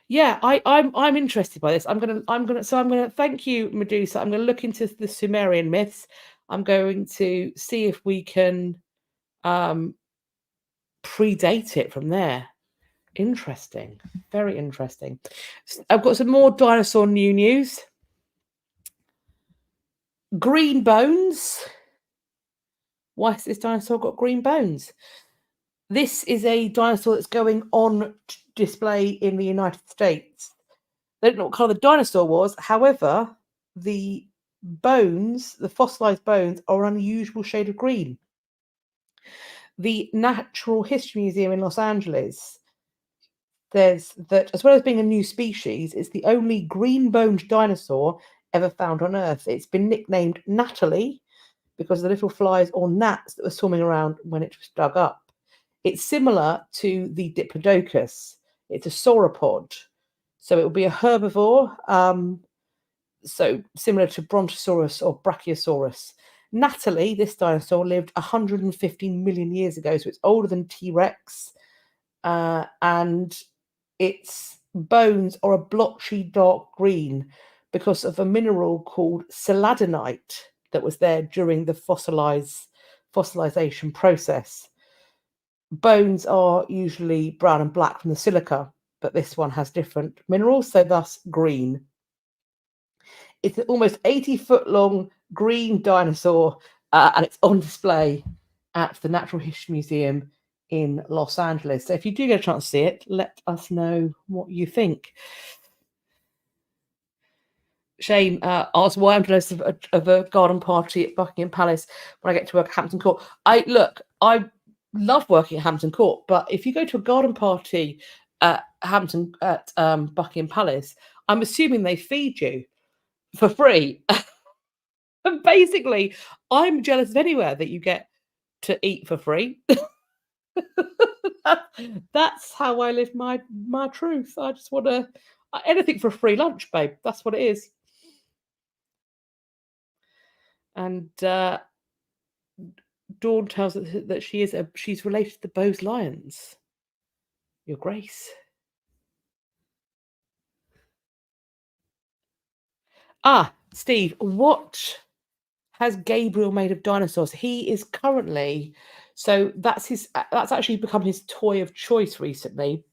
Yeah, I'm interested by this. I'm gonna thank you, Medusa. I'm gonna look into the Sumerian myths. I'm going to see if we can predate it from there. Interesting. Very interesting. I've got some more dinosaur news. Green bones. Why has this dinosaur got green bones? This is a dinosaur that's going on display in the United States. They don't know what colour the dinosaur was. However, the bones, the fossilized bones, are an unusual shade of green. The Natural History Museum in Los Angeles says that, as well as being a new species, it's the only green-boned dinosaur ever found on Earth. It's been nicknamed Natalie because of the little flies or gnats that were swarming around when it was dug up. It's similar to the Diplodocus. It's a sauropod, so it will be a herbivore, so similar to Brontosaurus or Brachiosaurus. Natalie, this dinosaur, lived 115 million years ago, so it's older than T-Rex, and its bones are a blotchy dark green because of a mineral called selladinite that was there during the fossilization process. Bones are usually brown and black from the silica, but this one has different minerals, so thus green. It's an almost 80-foot long green dinosaur, and it's on display at the Natural History Museum in Los Angeles. So if you do get a chance to see it, let us know what you think. Shane asked why I'm jealous of a garden party at Buckingham Palace when I get to work at Hampton Court. I love working at Hampton Court, but if you go to a garden party at Buckingham Palace, I'm assuming they feed you for free. And basically, I'm jealous of anywhere that you get to eat for free. That's how I live my truth. I just want to anything for a free lunch, babe. That's what it is. And Dawn tells us that she's related to the Bose lions. Your Grace. Steve, what has Gabriel made of dinosaurs? He is currently, so that's actually become his toy of choice recently.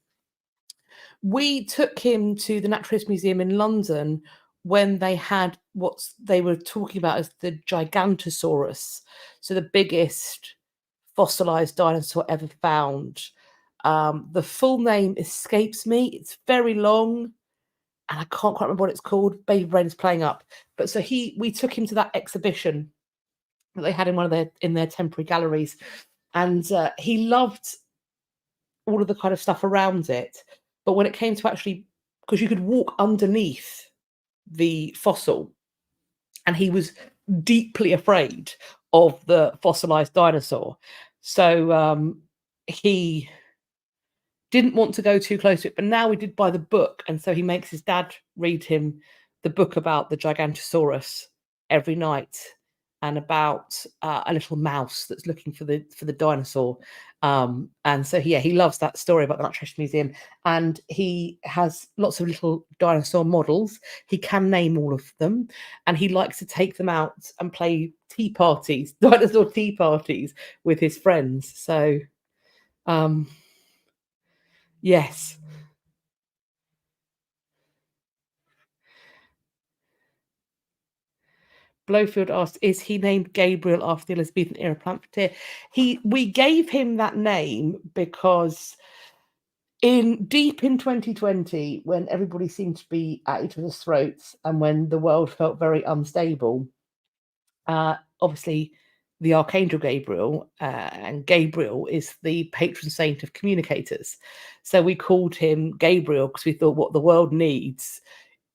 We took him to the Naturalist Museum in London when they had what they were talking about as the Gigantosaurus, so the biggest fossilized dinosaur ever found. The full name escapes me. It's very long, and I can't quite remember what it's called. Baby brain is playing up. But so we took him to that exhibition that they had in one of their temporary galleries, and he loved all of the kind of stuff around it. But when it came to actually, because you could walk underneath the fossil, and he was deeply afraid of the fossilized dinosaur. So he didn't want to go too close to it, but now we did buy the book, and so he makes his dad read him the book about the Gigantosaurus every night, and about a little mouse that's looking for the dinosaur. And so he loves that story about the Natural History Museum, and he has lots of little dinosaur models. He can name all of them, and he likes to take them out and play dinosaur tea parties with his friends. So yes. Blowfield asked, is he named Gabriel after the Elizabethan era pamphleteer? We gave him that name because deep in 2020, when everybody seemed to be at each other's throats and when the world felt very unstable, obviously the Archangel Gabriel, and Gabriel is the patron saint of communicators. So we called him Gabriel because we thought what the world needs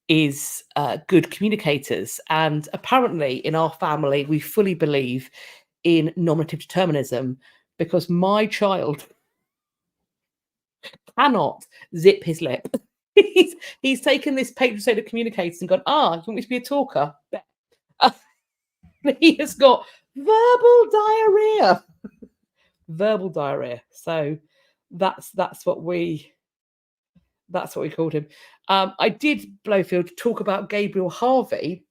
is good communicators. And apparently in our family, we fully believe in nominative determinism, because my child cannot zip his lip. he's taken this patron saint of communicators and gone, you want me to be a talker? He has got verbal diarrhea. So that's what we called him. I did, Blowfield, talk about Gabriel Harvey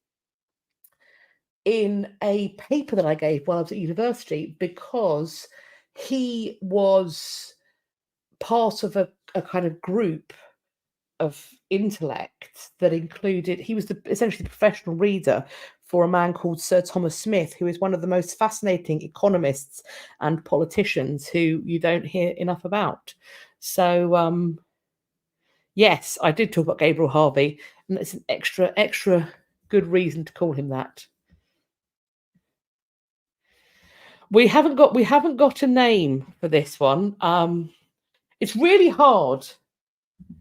in a paper that I gave while I was at university, because he was part of a kind of group of intellect that included, he was essentially the professional reader for a man called Sir Thomas Smith, who is one of the most fascinating economists and politicians who you don't hear enough about. So, yes, I did talk about Gabriel Harvey, and it's an extra good reason to call him that. We haven't got a name for this one. It's really hard.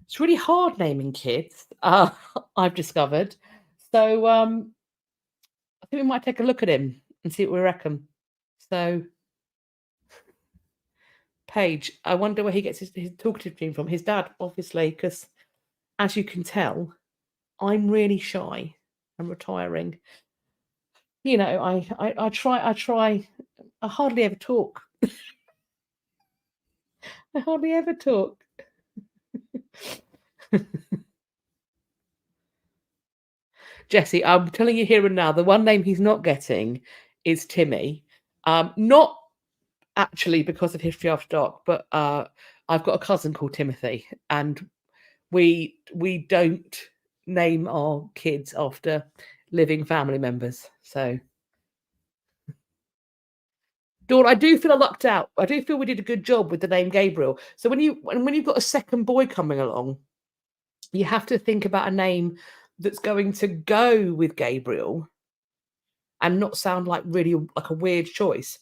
It's really hard naming kids. I've discovered. So I think we might take a look at him and see what we reckon. So, Paige, I wonder where he gets his talkative gene from. His dad, obviously, because as you can tell, I'm really shy and retiring. You know, I try. I hardly ever talk. I hardly ever talk. Jessie, I'm telling you here and now, the one name he's not getting is Timmy. Not actually because of History After Dark, but I've got a cousin called Timothy, and we don't name our kids after living family members. So, Dawn, I do feel I lucked out. I do feel we did a good job with the name Gabriel. So when you've got a second boy coming along, you have to think about a name that's going to go with Gabriel and not sound like really like a weird choice.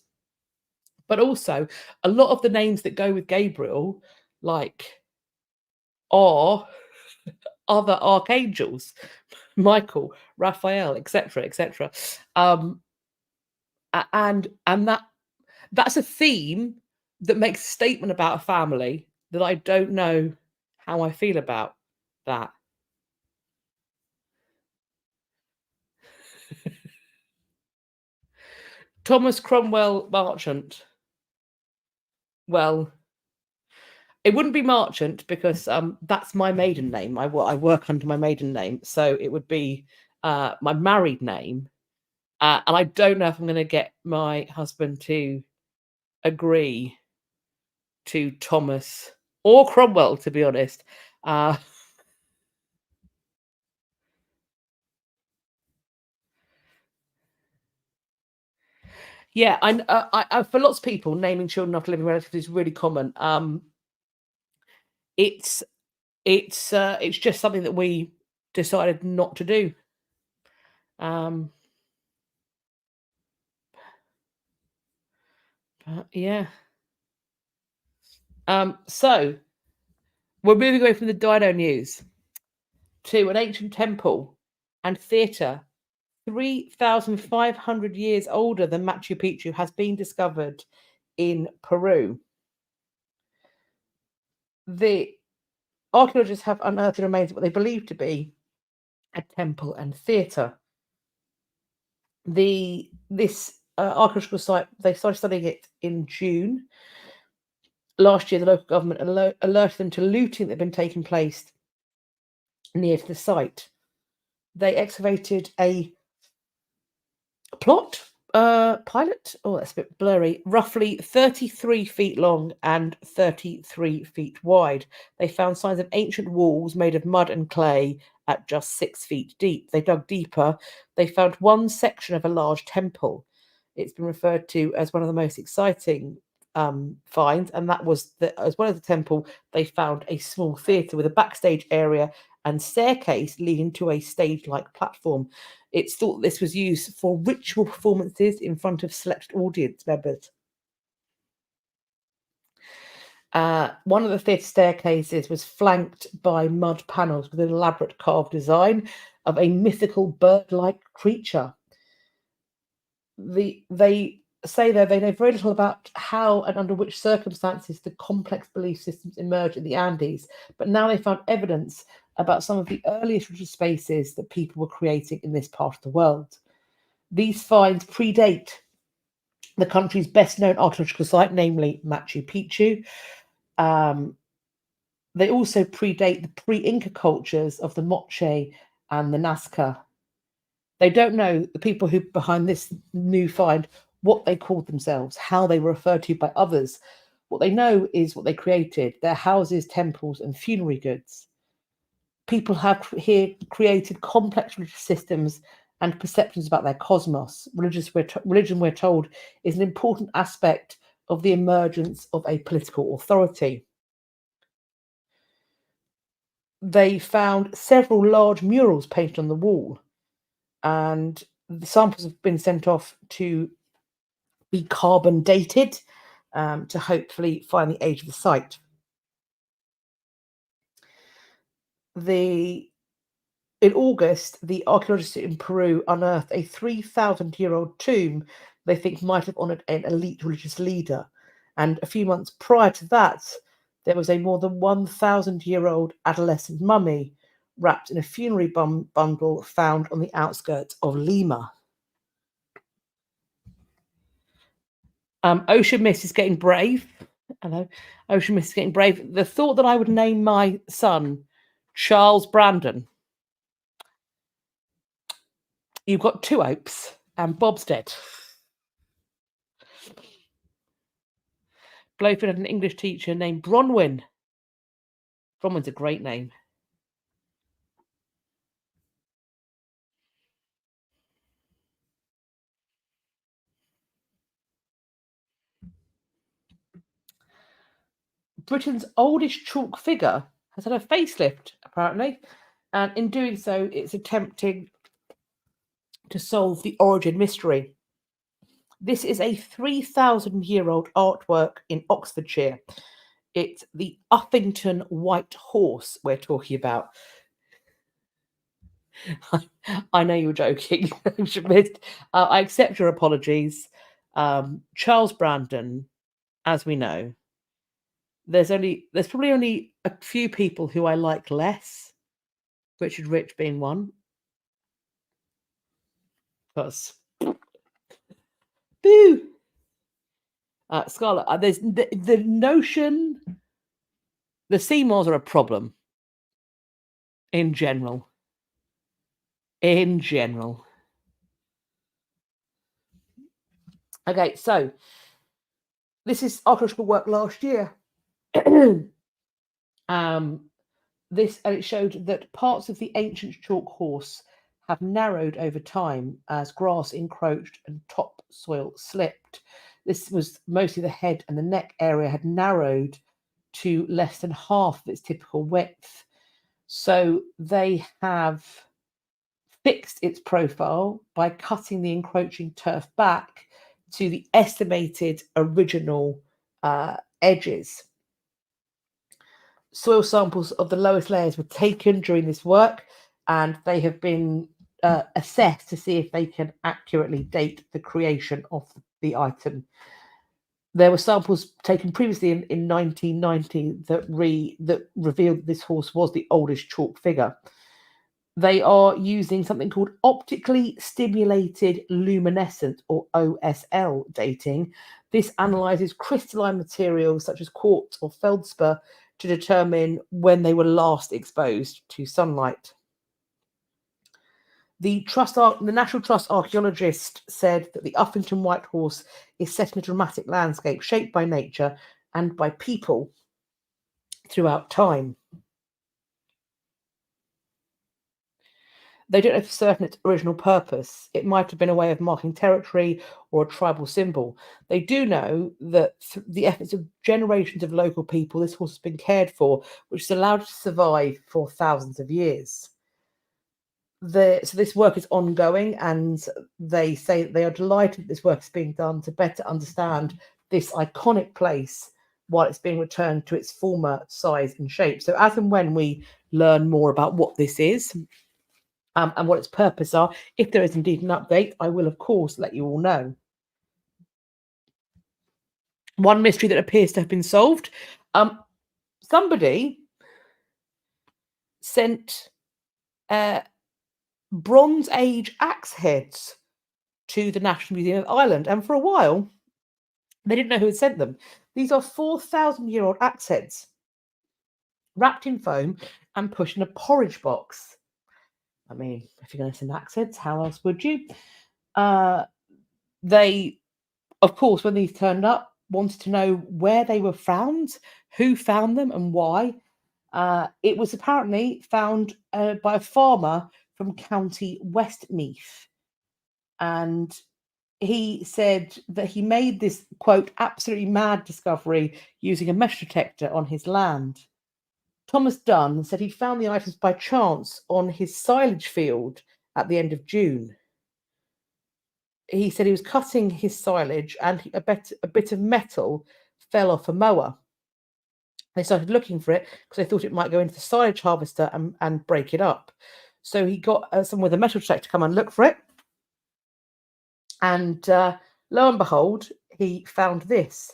But also, a lot of the names that go with Gabriel, like, are other archangels, Michael, Raphael, etc., etc. And that's a theme that makes a statement about a family that I don't know how I feel about that. Thomas Cromwell Marchant. Well, it wouldn't be Marchant because that's my maiden name. I work under my maiden name, so it would be my married name. And I don't know if I'm going to get my husband to agree to Thomas or Cromwell, to be honest. Yeah, I for lots of people, naming children after living relatives is really common. It's just something that we decided not to do. But yeah. So we're moving away from the dino news to an ancient temple and theatre 3,500 years older than Machu Picchu has been discovered in Peru. The archaeologists have unearthed the remains of what they believe to be a temple and theatre. This archaeological site, they started studying it in June. Last year, the local government alerted them to looting that had been taking place near to the site. They excavated a pilot, oh, that's a bit blurry, roughly 33 feet long and 33 feet wide. They found signs of ancient walls made of mud and clay at just 6 feet deep. They dug deeper. They found one section of a large temple. It's been referred to as one of the most exciting finds, and that was that as well as the temple, they found a small theatre with a backstage area and staircase leading to a stage-like platform. It's thought this was used for ritual performances in front of select audience members. One of the theatre staircases was flanked by mud panels with an elaborate carved design of a mythical bird-like creature. They say there they know very little about how and under which circumstances the complex belief systems emerged in the Andes, but now they found evidence about some of the earliest ritual spaces that people were creating in this part of the world. These finds predate the country's best-known archaeological site, namely Machu Picchu. They also predate the pre-Inca cultures of the Moche and the Nazca. They don't know, the people who behind this new find, what they called themselves, how they were referred to by others. What they know is what they created, their houses, temples, and funerary goods. People have here created complex religious systems and perceptions about their cosmos. Religion, we're told, is an important aspect of the emergence of a political authority. They found several large murals painted on the wall, and the samples have been sent off to be carbon dated to hopefully find the age of the site. In August, the archaeologists in Peru unearthed a 3,000-year-old tomb they think might have honoured an elite religious leader. And a few months prior to that, there was a more than 1,000-year-old adolescent mummy wrapped in a funerary bundle found on the outskirts of Lima. Ocean Mist is getting brave. Hello. Ocean Mist is getting brave. The thought that I would name my son Charles Brandon. You've got two Opes, and Bob's dead. Blowford had an English teacher named Bronwyn. Bronwyn's a great name. Britain's oldest chalk figure has had a facelift, apparently, and in doing so, it's attempting to solve the origin mystery. This is a 3,000-year-old artwork in Oxfordshire. It's the Uffington White Horse we're talking about. I know you were joking. I accept your apologies. Charles Brandon, as we know, there's probably only a few people who I like less, Richard Rich being one. Because boo! Scarlet, there's the notion the Seymours are a problem in general. In general. Okay, so this is archaeological work last year. It showed that parts of the ancient chalk horse have narrowed over time as grass encroached and topsoil slipped. This was mostly the head and the neck area had narrowed to less than half of its typical width. So they have fixed its profile by cutting the encroaching turf back to the estimated original edges. Soil samples of the lowest layers were taken during this work, and they have been assessed to see if they can accurately date the creation of the item. There were samples taken previously in 1990 that revealed this horse was the oldest chalk figure. They are using something called optically stimulated luminescent, or OSL, dating. This analyzes crystalline materials such as quartz or feldspar to determine when they were last exposed to sunlight. The National Trust archaeologist said that the Uffington White Horse is set in a dramatic landscape shaped by nature and by people throughout time. They don't know for certain its original purpose. It might have been a way of marking territory or a tribal symbol. They do know that the efforts of generations of local people, this horse has been cared for, which has allowed it to survive for thousands of years. So this work is ongoing, and they say that they are delighted this work is being done to better understand this iconic place while it's being returned to its former size and shape. So as and when we learn more about what this is, and what its purpose are, if there is indeed an update, I will, of course, let you all know. One mystery that appears to have been solved. Somebody sent Bronze Age axe heads to the National Museum of Ireland, and for a while, they didn't know who had sent them. These are 4,000-year-old axe heads, wrapped in foam and pushed in a porridge box. I mean, if you're going to send axe heads, how else would you? They, of course, when these turned up, wanted to know where they were found, who found them, and why. It was apparently found by a farmer from County Westmeath And he said that he made this, quote, absolutely mad discovery using a metal detector on his land. Thomas Dunn said he found the items by chance on his silage field at the end of June. He said he was cutting his silage and a bit of metal fell off a mower. They started looking for it because they thought it might go into the silage harvester and break it up. So he got someone with a metal detector to come and look for it. And lo and behold, he found this.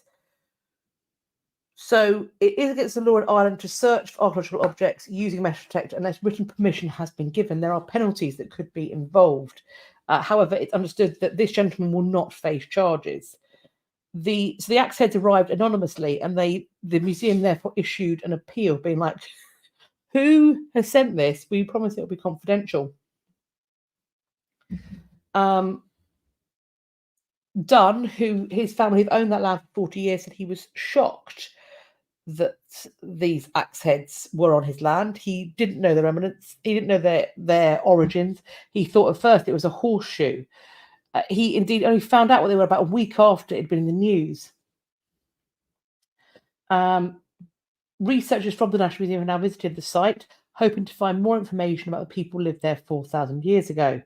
So it is against the law in Ireland to search for archaeological objects using a metal detector unless written permission has been given. There are penalties that could be involved. However, it's understood that this gentleman will not face charges. The axe heads arrived anonymously, and the museum therefore issued an appeal, being like, "Who has sent this? We promise it will be confidential." Dunn, who his family have owned that land for 40 years, said he was shocked that these axe heads were on his land. He didn't know their eminence. He didn't know their origins. He thought at first it was a horseshoe. He indeed only found out what they were about a week after it had been in the news. Researchers from the National Museum have now visited the site, hoping to find more information about the people who lived there 4,000 years ago.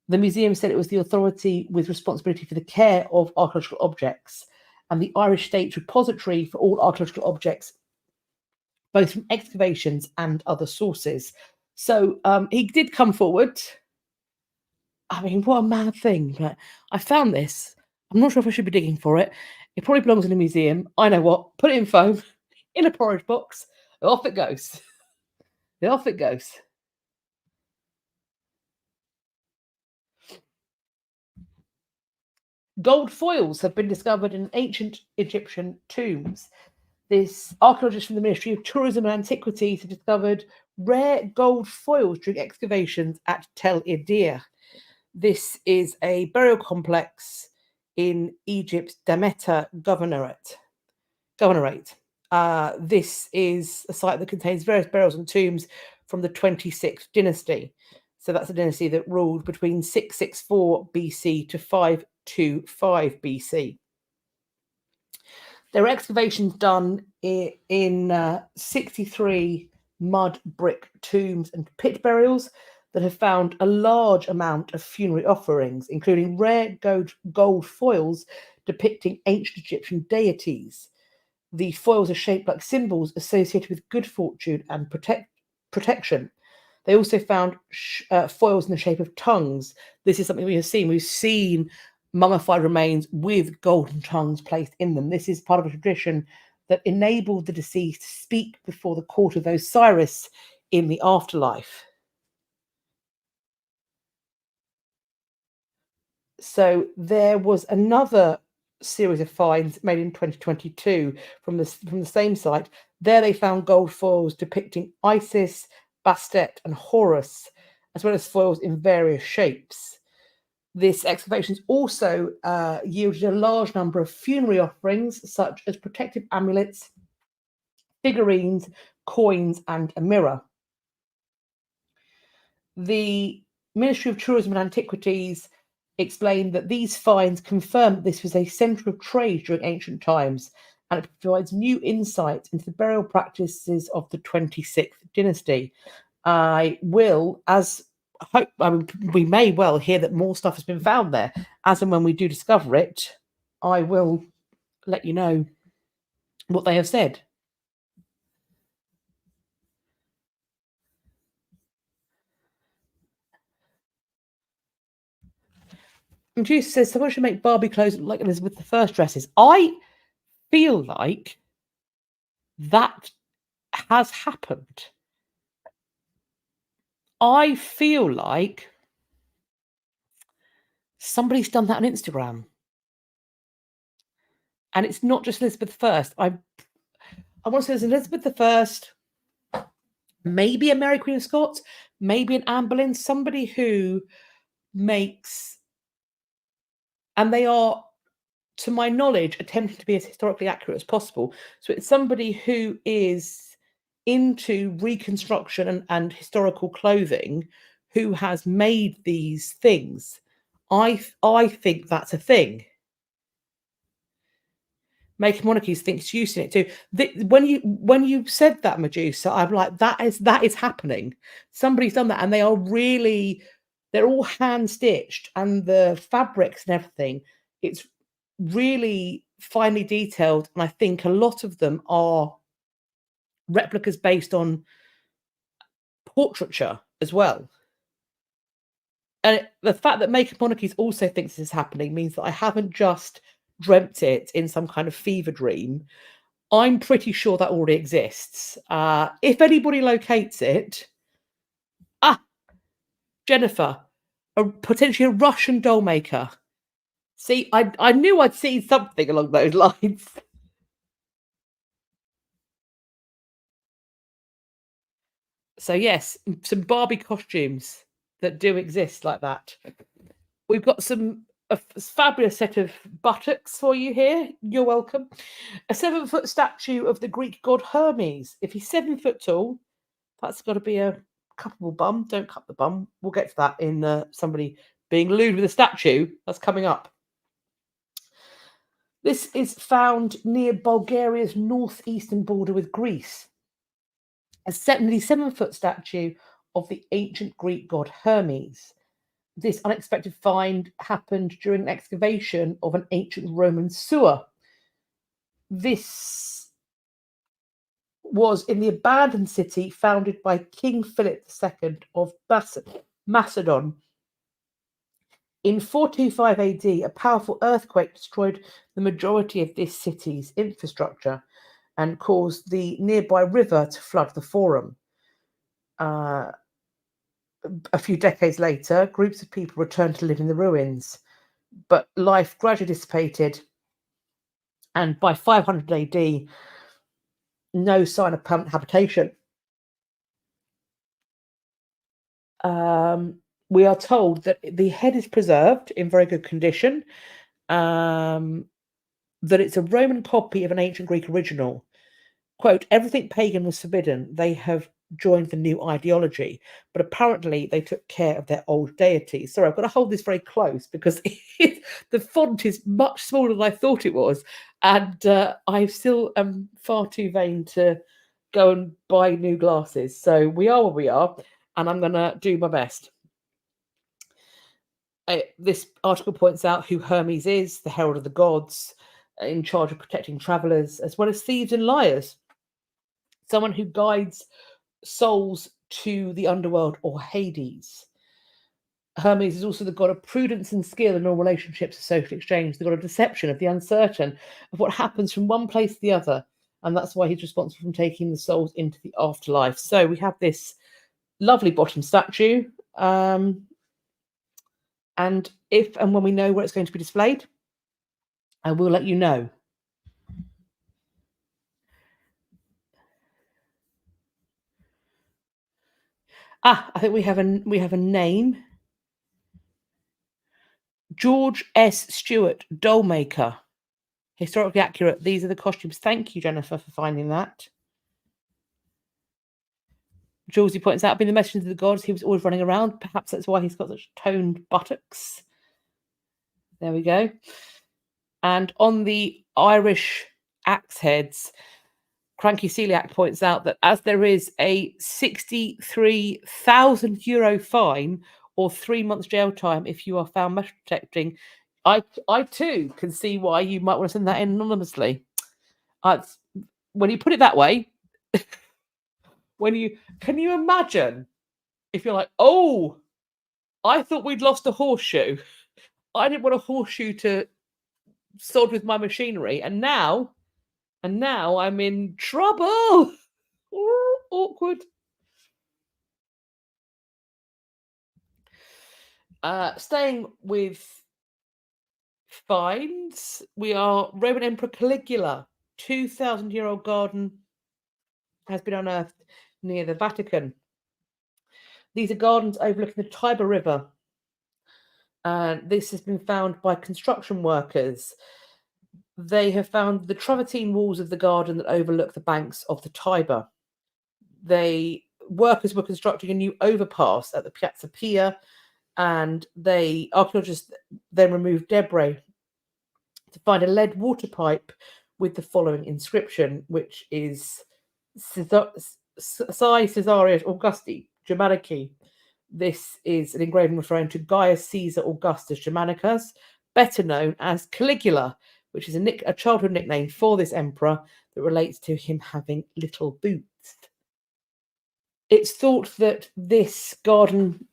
The museum said it was the authority with responsibility for the care of archaeological objects and the Irish State's repository for all archaeological objects, both from excavations and other sources. So he did come forward. I mean, what a mad thing. But I found this. I'm not sure if I should be digging for it. It probably belongs in a museum. I know what. Put it in foam, in a porridge box. Off it goes. Off it goes. Gold foils have been discovered in ancient Egyptian tombs. This archaeologist from the Ministry of Tourism and Antiquities have discovered rare gold foils during excavations at Tel Idir. This is a burial complex in Egypt's Damietta Governorate. This is a site that contains various burials and tombs from the 26th dynasty. So that's a dynasty that ruled between 664 BC to 525 BC. There were excavations done in 63 mud brick tombs and pit burials that have found a large amount of funerary offerings, including rare gold foils depicting ancient Egyptian deities. The foils are shaped like symbols associated with good fortune and protection. They also found foils in the shape of tongues. This is something we have seen. We've seen mummified remains with golden tongues placed in them. This is part of a tradition that enabled the deceased to speak before the court of Osiris in the afterlife. So there was another series of finds made in 2022 from the same site. There they found gold foils depicting Isis, Bastet, and Horus, as well as foils in various shapes. This excavations also yielded a large number of funerary offerings, such as protective amulets, figurines, coins, and a mirror. The Ministry of Tourism and Antiquities explained that these finds confirm that this was a centre of trade during ancient times, and it provides new insight into the burial practices of the 26th dynasty. I will, we may well hear that more stuff has been found there. As and when we do discover it, I will let you know what they have said. And Juice says someone should make Barbie clothes like Elizabeth I dresses. I feel like that has happened. I feel like somebody's done that on Instagram. And it's not just Elizabeth I. I want to say there's Elizabeth I, maybe a Mary Queen of Scots, maybe an Anne Boleyn, somebody who makes, and they are, to my knowledge, attempting to be as historically accurate as possible. So it's somebody who is into reconstruction and historical clothing who has made these things. I think that's a thing. Making monarchies thinks using it too. When you said that, Medusa, I'm like, that is happening. Somebody's done that, and they're all hand stitched, and the fabrics and everything. It's really finely detailed, and I think a lot of them are replicas based on portraiture as well. And the fact that Making Monarchies also thinks this is happening means that I haven't just dreamt it in some kind of fever dream. I'm pretty sure that already exists. If anybody locates it, Jennifer, potentially a Russian doll maker. See, I knew I'd seen something along those lines. So yes, some Barbie costumes that do exist like that. We've got a fabulous set of buttocks for you here. You're welcome. A 7-foot statue of the Greek god Hermes. If he's 7 foot tall, that's got to be a cuppable bum. Don't cut the bum. We'll get to that in somebody being lewd with a statue. That's coming up. This is found near Bulgaria's northeastern border with Greece. A 77-foot statue of the ancient Greek god Hermes. This unexpected find happened during an excavation of an ancient Roman sewer. This was in the abandoned city founded by King Philip II of Macedon. In 425 AD, a powerful earthquake destroyed the majority of this city's infrastructure and caused the nearby river to flood the forum. A few decades later, groups of people returned to live in the ruins, but life gradually dissipated, and by 500 AD, no sign of permanent habitation. We are told that the head is preserved in very good condition, that it's a Roman copy of an ancient Greek original. Quote, everything pagan was forbidden. They have joined the new ideology, but apparently they took care of their old deities. Sorry, I've got to hold this very close because the font is much smaller than I thought it was, and I still am far too vain to go and buy new glasses. So we are where we are, and I'm going to do my best. This article points out who Hermes is, the herald of the gods, in charge of protecting travellers, as well as thieves and liars. Someone who guides souls to the underworld or Hades. Hermes is also the god of prudence and skill in all relationships of social exchange, the god of deception, of the uncertain, of what happens from one place to the other. And that's why he's responsible for taking the souls into the afterlife. So we have this lovely bottom statue. And if and when we know where it's going to be displayed, I will let you know. I think we have a name. George S. Stewart, doll maker. Historically accurate. These are the costumes. Thank you, Jennifer, for finding that. Julesy points out, being the messenger of the gods, he was always running around. Perhaps that's why he's got such toned buttocks. There we go. And on the Irish axe heads, Cranky Celiac points out that as there is a €63,000 fine or 3 months jail time if you are found metal detecting, I too can see why you might want to send that in anonymously. When you put it that way, can you imagine if you're like, oh, I thought we'd lost a horseshoe. I didn't want a horseshoe to sod with my machinery, and now I'm in trouble. Ooh, awkward. Staying with finds, we are Roman Emperor Caligula, 2,000-year-old garden has been unearthed near the Vatican. These are gardens overlooking the Tiber River. This has been found by construction workers. They have found the travertine walls of the garden that overlook the banks of the Tiber. Workers were constructing a new overpass at the Piazza Pia and archaeologists then removed debris to find a lead water pipe with the following inscription, which is Caesarius Augusti Germanici. This is an engraving referring to Gaius Caesar Augustus Germanicus, better known as Caligula, which is a childhood nickname for this emperor that relates to him having little boots. It's thought that this garden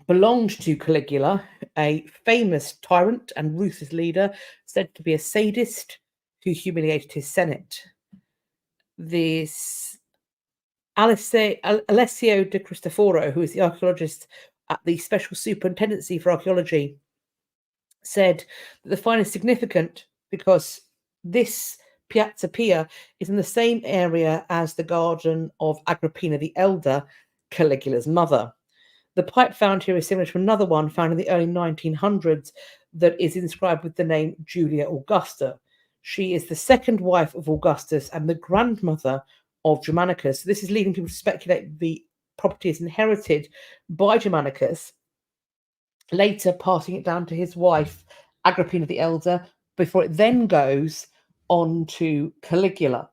belonged to Caligula, a famous tyrant and ruthless leader, said to be a sadist who humiliated his Senate. This Alessio de Cristoforo, who is the archaeologist at the Special Superintendency for Archaeology, said that the find is significant because this Piazza Pia is in the same area as the garden of Agrippina the Elder, Caligula's mother. The pipe found here is similar to another one found in the early 1900s that is inscribed with the name Julia Augusta. She is the second wife of Augustus and the grandmother of Germanicus. This is leading people to speculate the property is inherited by Germanicus, later passing it down to his wife, Agrippina the Elder, before it then goes on to Caligula.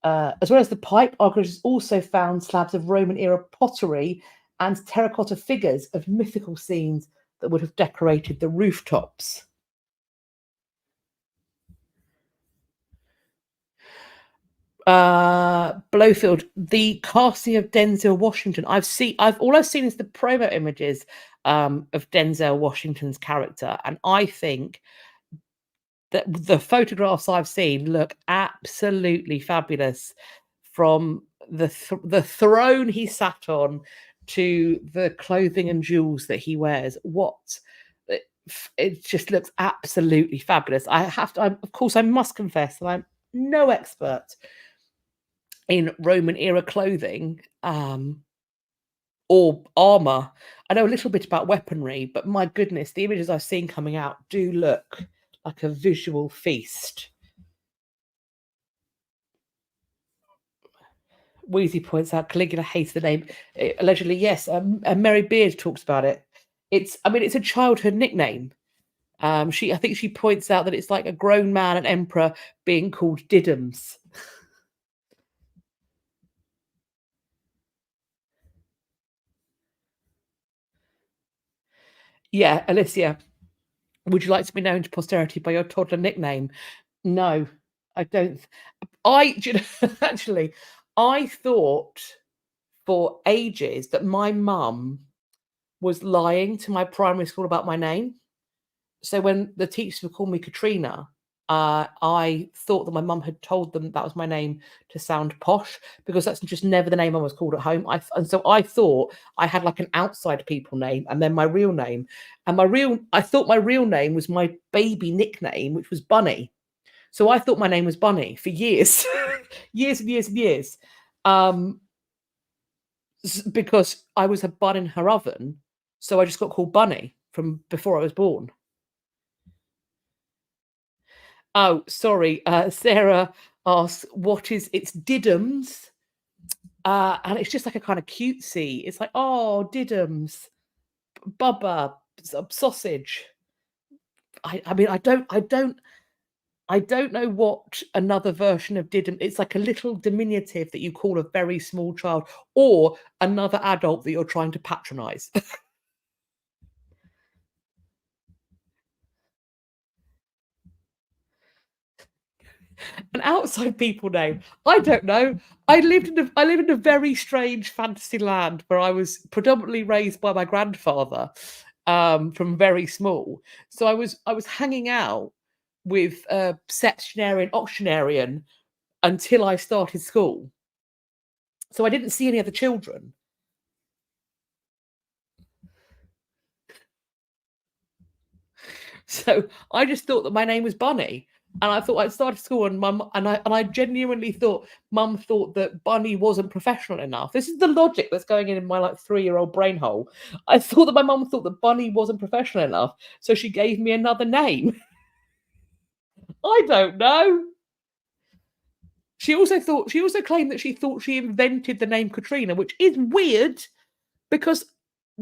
As well as the pipe, archaeologists also found slabs of Roman-era pottery and terracotta figures of mythical scenes that would have decorated the rooftops. Blowfield, the casting of Denzel Washington. All I've seen is the promo images of Denzel Washington's character, and I think that the photographs I've seen look absolutely fabulous, from the throne he sat on to the clothing and jewels that he wears. It just looks absolutely fabulous. Of course, I must confess that I'm no expert in Roman era clothing or armor. I know a little bit about weaponry, but my goodness, the images I've seen coming out do look like a visual feast. Wheezy points out Caligula hates the name. Allegedly, yes. And Mary Beard talks about it. It's a childhood nickname. I think she points out that it's like a grown man, an emperor, being called Didymus. Yeah, Alicia, would you like to be known to posterity by your toddler nickname? No, I don't. Actually, I thought for ages that my mum was lying to my primary school about my name. So when the teachers would call me Katrina, I thought that my mum had told them that was my name to sound posh, because that's just never the name I was called at home. And so I thought I had like an outside people name and then my real name. And I thought my real name was my baby nickname, which was Bunny. So I thought my name was Bunny for years, years and years and years. Because I was a bun in her oven, so I just got called Bunny from before I was born. Oh, sorry. Sarah asks, it's Didymus. And it's just like a kind of cutesy. It's like, oh, Didymus, Bubba, sausage. I don't know what another version of Didymus. It's like a little diminutive that you call a very small child, or another adult that you're trying to patronize. An outside people name. I don't know. I live in a very strange fantasy land where I was predominantly raised by my grandfather from very small. So I was hanging out with a septuagenarian, octogenarian until I started school. So I didn't see any other children. So I just thought that my name was Bunny. And I thought I'd started school, and I genuinely thought Mum thought that Bunny wasn't professional enough. This is the logic that's going in my like 3-year-old brain hole. I thought that my mum thought that Bunny wasn't professional enough, so she gave me another name. I don't know. She also claimed that she thought she invented the name Katrina, which is weird because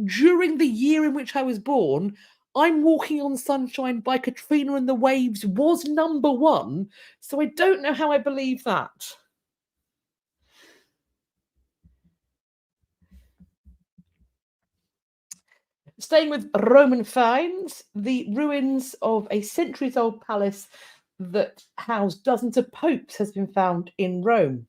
during the year in which I was born, I'm Walking on Sunshine by Katrina and the Waves was number 1. So I don't know how I believe that. Staying with Roman finds, the ruins of a centuries-old palace that housed dozens of popes has been found in Rome.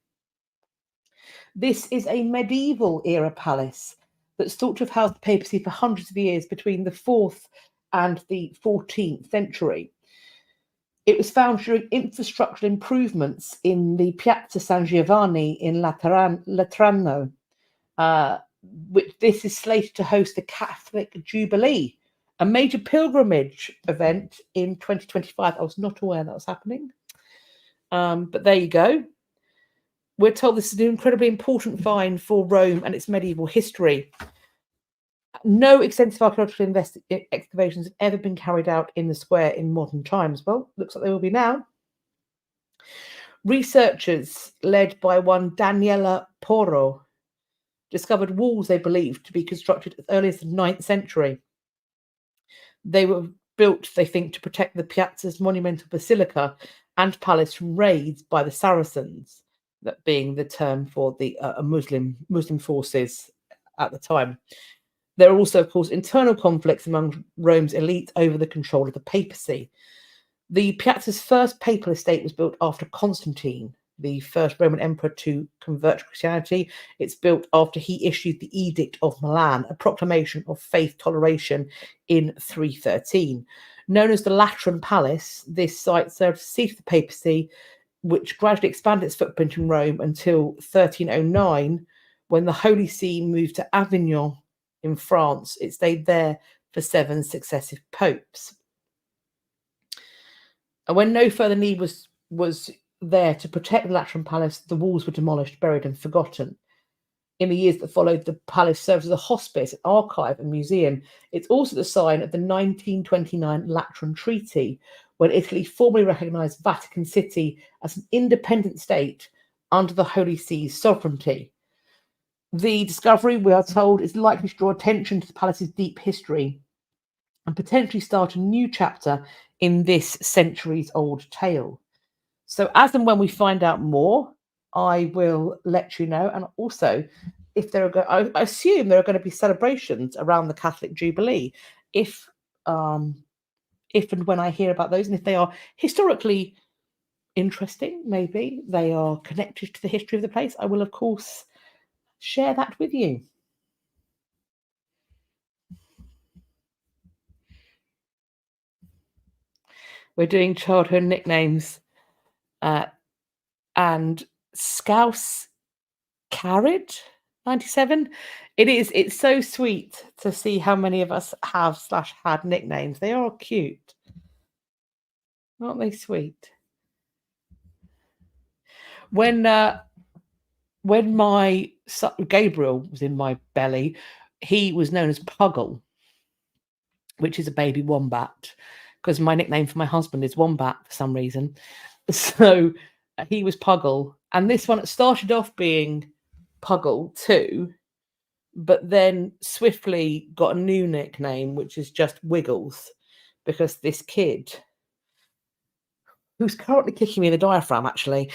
This is a medieval era palace that's thought to have housed the papacy for hundreds of years between the 4th and the 14th century. It was found during infrastructural improvements in the Piazza San Giovanni in Laterano, which this is slated to host the Catholic Jubilee, a major pilgrimage event in 2025. I was not aware that was happening. But there you go. We're told this is an incredibly important find for Rome and its medieval history. No extensive archaeological excavations have ever been carried out in the square in modern times. Well, looks like they will be now. Researchers, led by one Daniela Porro, discovered walls they believed to be constructed as early as the 9th century. They were built, they think, to protect the Piazza's monumental basilica and palace from raids by the Saracens, that being the term for the Muslim forces at the time. There are also, of course, internal conflicts among Rome's elite over the control of the papacy. The Piazza's first papal estate was built after Constantine, the first Roman emperor to convert to Christianity. It's built after he issued the Edict of Milan, a proclamation of faith toleration in 313. Known as the Lateran Palace, this site served as the seat of the papacy, which gradually expanded its footprint in Rome until 1309, when the Holy See moved to Avignon in France. It stayed there for 7 successive popes. And when no further need was there to protect the Lateran Palace, the walls were demolished, buried, and forgotten. In the years that followed, the palace served as a hospice, an archive, and museum. It's also the sign of the 1929 Lateran Treaty, when Italy formally recognised Vatican City as an independent state under the Holy See's sovereignty. The discovery, we are told, is likely to draw attention to the palace's deep history and potentially start a new chapter in this centuries-old tale. So as and when we find out more, I will let you know. And also, if there are, I assume there are going to be celebrations around the Catholic Jubilee. If and when I hear about those, and if they are historically interesting, maybe they are connected to the history of the place, I will, of course, share that with you. We're doing childhood nicknames, and Scouse Carried 97. It's so sweet to see how many of us have / had nicknames. They are cute, aren't they? Sweet. When my son Gabriel was in my belly, he was known as Puggle, which is a baby wombat, because my nickname for my husband is Wombat for some reason. So he was Puggle, and this one started off being Puggle too, but then swiftly got a new nickname, which is just Wiggles, because this kid, who's currently kicking me in the diaphragm, actually,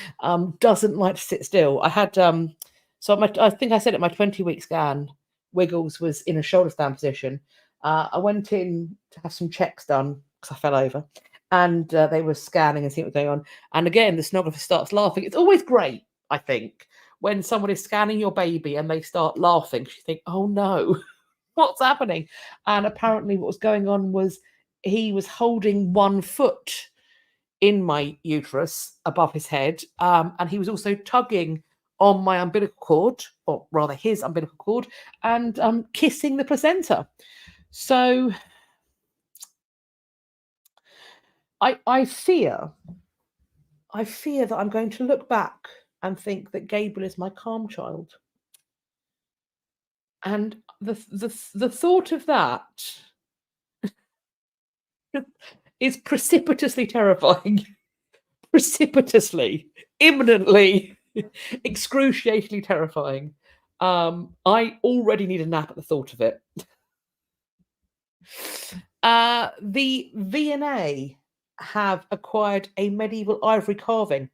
doesn't like to sit still. I had I think I said at my 20-week scan, Wiggles was in a shoulder stand position. I went in to have some checks done because I fell over, and they were scanning and seeing what was going on. And again, the sonographer starts laughing. It's always great, I think, when someone is scanning your baby and they start laughing. You think, oh no, what's happening? And apparently what was going on was he was holding one foot in my uterus above his head, and he was also tugging on my umbilical cord, or rather his umbilical cord, and kissing the placenta. So I fear that I'm going to look back and think that Gabriel is my calm child. And the thought of that is precipitously terrifying. Precipitously, imminently, excruciatingly terrifying. I already need a nap at the thought of it. The V&A have acquired a medieval ivory carving.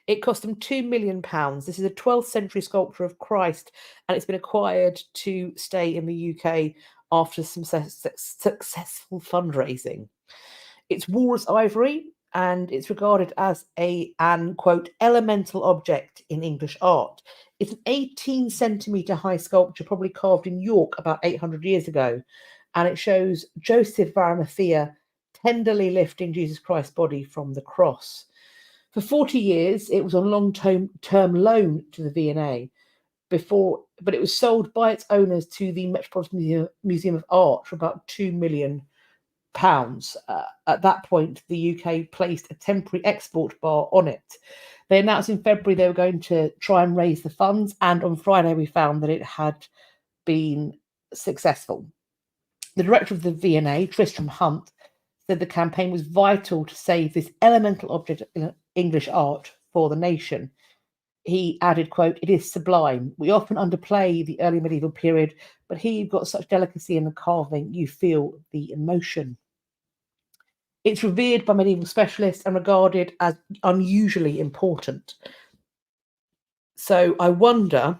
It cost them £2 million. This is a 12th century sculpture of Christ, and it's been acquired to stay in the UK after some successful fundraising. It's walrus ivory, and it's regarded as an quote elemental object in English art. It's an 18 centimetre high sculpture, probably carved in York about 800 years ago, and it shows Joseph of Arimathea tenderly lifting Jesus Christ's body from the cross. For 40 years, it was on long-term loan to the V&A but it was sold by its owners to the Metropolitan Museum of Art for about £2 million. At that point, the UK placed a temporary export bar on it. They announced in February they were going to try and raise the funds, and on Friday we found that it had been successful. The director of the V&A, Tristram Hunt, said the campaign was vital to save this elemental object in English art for the nation. He added, quote, "It is sublime. We often underplay the early medieval period, but here you've got such delicacy in the carving, you feel the emotion." It's revered by medieval specialists and regarded as unusually important. So I wonder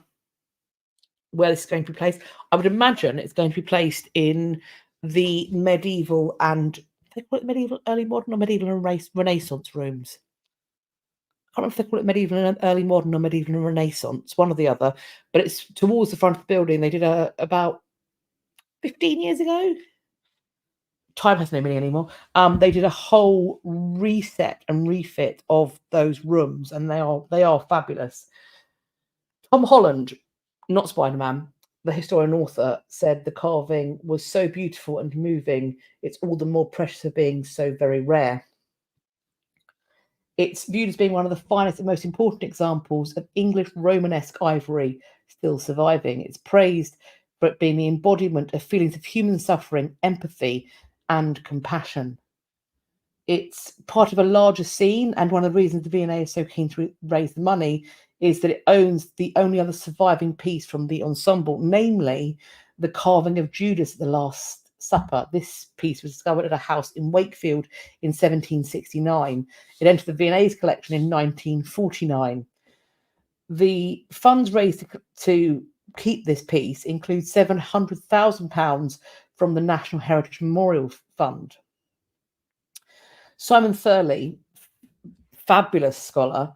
where this is going to be placed. I would imagine it's going to be placed in the medieval and they call it medieval, early modern, or medieval and Renaissance rooms. I can't remember if they call it medieval and early modern or medieval and Renaissance, one or the other. But it's towards the front of the building. They did about 15 years ago. Time has no meaning anymore. They did a whole reset and refit of those rooms, and they are fabulous. Tom Holland, not Spider-Man, the historian author, said the carving was so beautiful and moving, it's all the more precious for being so very rare. It's viewed as being one of the finest and most important examples of English Romanesque ivory still surviving. It's praised for it being the embodiment of feelings of human suffering, empathy, and compassion. It's part of a larger scene, and one of the reasons the V&A is so keen to raise the money is that it owns the only other surviving piece from the ensemble, namely the carving of Judas at the Last Supper. This piece was discovered at a house in Wakefield in 1769. It entered the V&A's collection in 1949. The funds raised to keep this piece include £700,000 from the National Heritage Memorial Fund. Simon Thurley, fabulous scholar,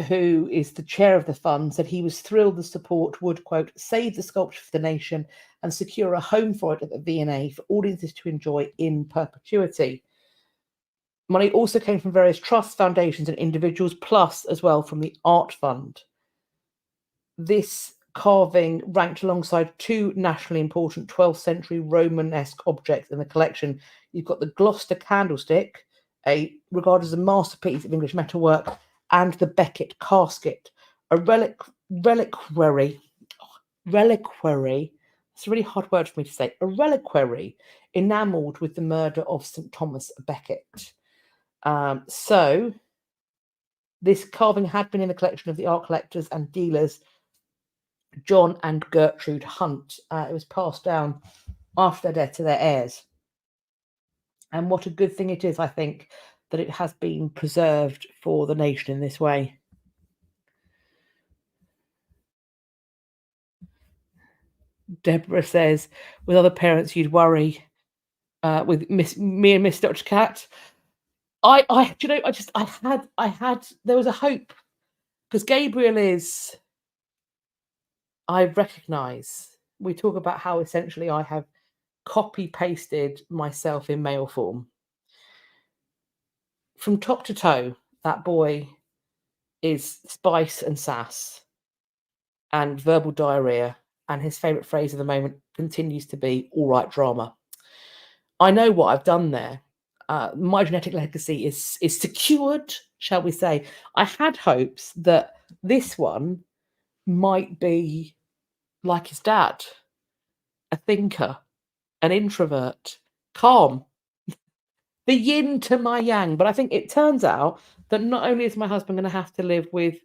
who is the chair of the fund, said he was thrilled the support would, quote, save the sculpture for the nation and secure a home for it at the V&A for audiences to enjoy in perpetuity. Money also came from various trusts, foundations, and individuals, plus as well from the Art Fund. This carving ranked alongside two nationally important 12th century Romanesque objects in the collection. You've got the Gloucester candlestick, regarded as a masterpiece of English metalwork, and the Becket casket, a reliquary. It's a really hard word for me to say. A reliquary enamelled with the murder of St. Thomas Becket. So this carving had been in the collection of the art collectors and dealers John and Gertrude Hunt. It was passed down after their death to their heirs. And what a good thing it is, I think, that it has been preserved for the nation in this way. Deborah says, with other parents, you'd worry. With me and Miss Dr. Cat, I had. There was a hope because Gabriel is. I recognise. We talk about how essentially I have copy pasted myself in male form. From top to toe, that boy is spice and sass and verbal diarrhea, and his favourite phrase at the moment continues to be all right drama. I know what I've done there. My genetic legacy is secured, shall we say. I had hopes that this one might be like his dad, a thinker, an introvert, calm, the yin to my yang. But I think it turns out that not only is my husband going to have to live with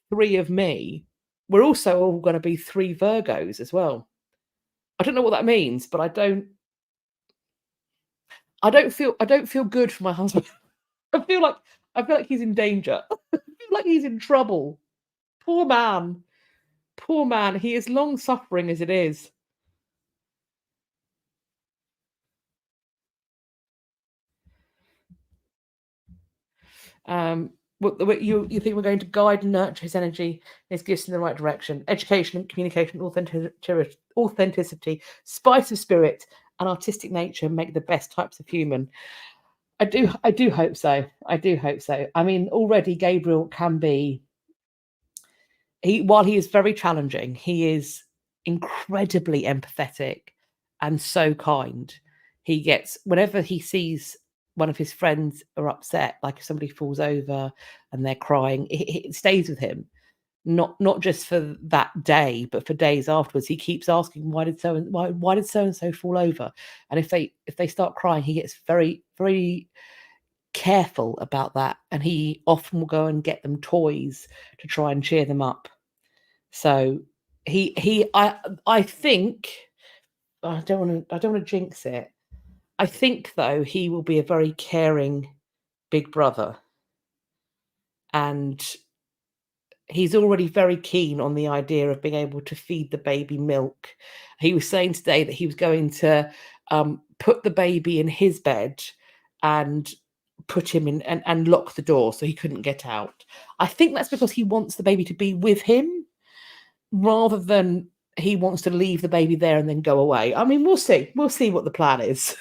three of me, we're also all going to be three Virgos as well. I don't know what that means, but I don't I don't feel good for my husband. I feel like he's in danger. I feel like he's in trouble. Poor man. Poor man. He is long suffering as it is. You think we're going to guide and nurture his energy, his gifts in the right direction. Education, communication, authenticity, spice of spirit, and artistic nature make the best types of human. I do hope so. I do hope so. I mean, already Gabriel can be. While he is very challenging, he is incredibly empathetic and so kind. He gets whenever he sees one of his friends are upset, like if somebody falls over and they're crying, it stays with him. Not just for that day, but for days afterwards. He keeps asking, why did so and so fall over? And if they start crying, he gets very, very careful about that. And he often will go and get them toys to try and cheer them up. So I think I don't want to jinx it. I think though he will be a very caring big brother, and he's already very keen on the idea of being able to feed the baby milk. He was saying today that he was going to put the baby in his bed and put him in and lock the door so he couldn't get out. I think that's because he wants the baby to be with him rather than he wants to leave the baby there and then go away. I mean, we'll see. We'll see what the plan is.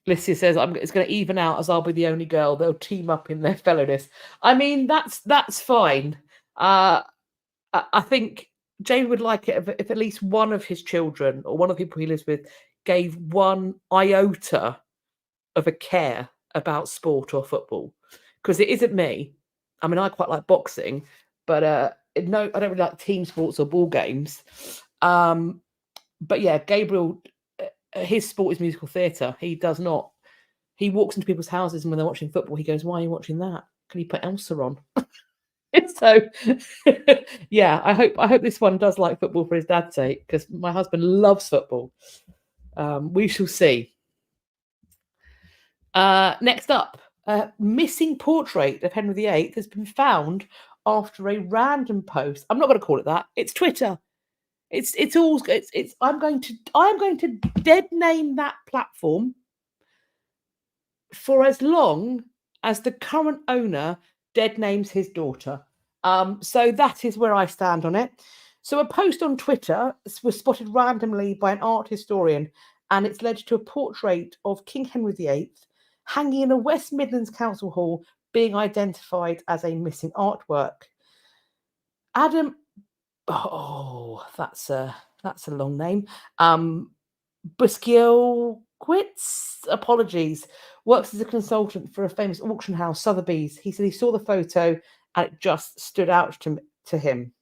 Alicia says, it's going to even out as I'll be the only girl. They'll team up in their fellowness. I mean, that's fine. I think Jane would like it if at least one of his children or one of the people he lives with gave one iota of a care about sport or football. Because it isn't me. I mean, I quite like boxing, but no, I don't really like team sports or ball games. But yeah, Gabriel, his sport is musical theatre. He does not. He walks into people's houses and when they're watching football, he goes, "Why are you watching that? Can you put Elsa on?" So, yeah, I hope this one does like football for his dad's sake because my husband loves football. We shall see. Next up, missing portrait of Henry VIII has been found after a random post. I'm not going to call it that. It's Twitter. I'm going to dead name that platform for as long as the current owner dead names his daughter. So that is where I stand on it. So a post on Twitter was spotted randomly by an art historian, and it's led to a portrait of King Henry VIII hanging in a West Midlands council hall being identified as a missing artwork. Adam, that's a long name. Buskielquits, apologies, works as a consultant for a famous auction house, Sotheby's. He said he saw the photo and it just stood out to him.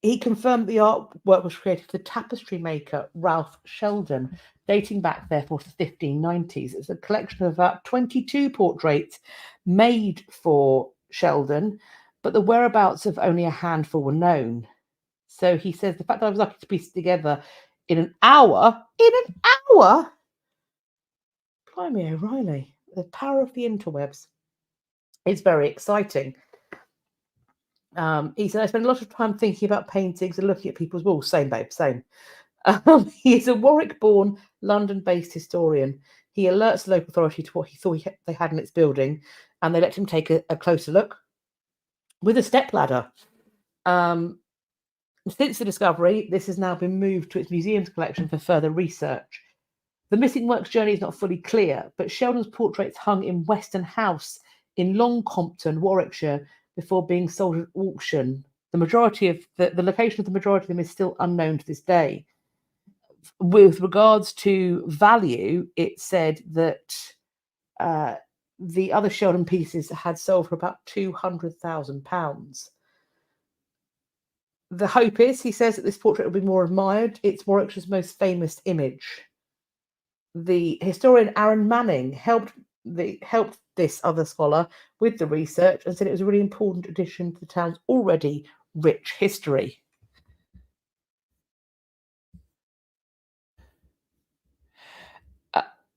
He confirmed the artwork was created for the tapestry maker Ralph Sheldon, dating back therefore to the 1590s. It's a collection of about 22 portraits made for Sheldon, but the whereabouts of only a handful were known. So he says the fact that I was lucky to piece it together in an hour, blimey O'Reilly, the power of the interwebs. It's very exciting. He said, I spend a lot of time thinking about paintings and looking at people's walls. Same, babe, same. He is a Warwick-born, London-based historian. He alerts the local authority to what he thought they had in its building, and they let him take a closer look with a stepladder. Since the discovery, this has now been moved to its museum's collection for further research. The missing work's journey is not fully clear, but Sheldon's portraits hung in Weston House in Long Compton, Warwickshire, before being sold at auction. The majority of the location of the majority of them is still unknown to this day. With regards to value, it said that the other Sheldon pieces had sold for about £200,000. The hope is, he says, that this portrait will be more admired. It's Warwickshire's most famous image. The historian Aaron Manning helped this other scholar with the research and said it was a really important addition to the town's already rich history.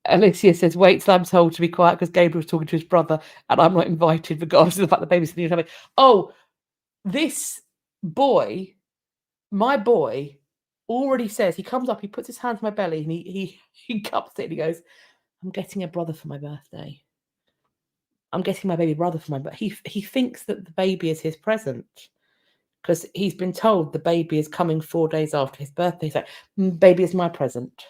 Alicia says, wait till I'm told to be quiet because Gabriel was talking to his brother and I'm not invited regardless of the fact the baby's in the family. Oh, this boy, my boy, already says, he comes up, he puts his hand on my belly and he cups it and he goes, I'm getting a brother for my birthday. I'm getting my baby brother for my birthday. He thinks that the baby is his present because he's been told the baby is coming 4 days after his birthday. He's like, baby is my present.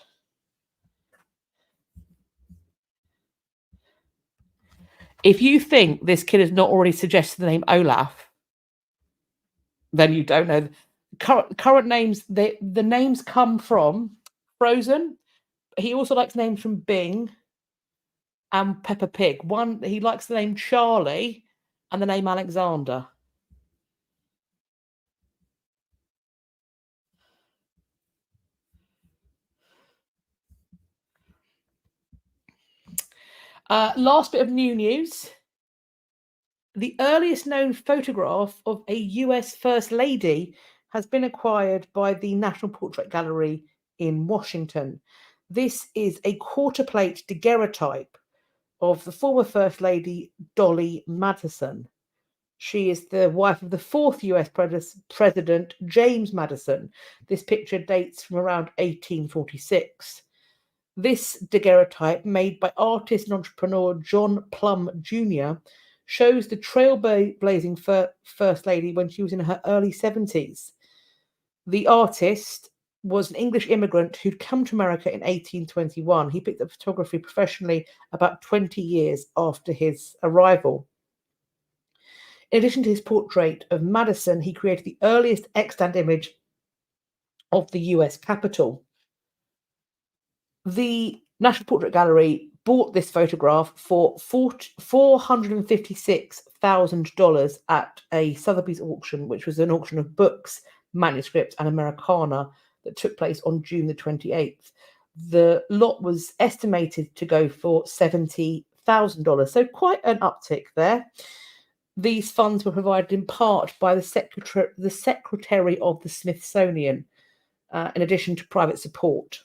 If you think this kid has not already suggested the name Olaf, then you don't know. Current names, the names come from Frozen. He also likes names from Bing and Peppa Pig. He likes the name Charlie and the name Alexander. Last bit of new news. The earliest known photograph of a US First Lady has been acquired by the National Portrait Gallery in Washington. This is a quarter plate daguerreotype of the former First Lady, Dolly Madison. She is the wife of the fourth US President, James Madison. This picture dates from around 1846. This daguerreotype, made by artist and entrepreneur John Plum Jr., shows the trailblazing First Lady when she was in her early 70s. The artist was an English immigrant who'd come to America in 1821. He picked up photography professionally about 20 years after his arrival. In addition to his portrait of Madison, he created the earliest extant image of the US Capitol. The National Portrait Gallery bought this photograph for $456,000 at a Sotheby's auction, which was an auction of books, manuscripts, and Americana that took place on June the 28th. The lot was estimated to go for $70,000, so quite an uptick there. These funds were provided in part by the Secretary of the Smithsonian, in addition to private support.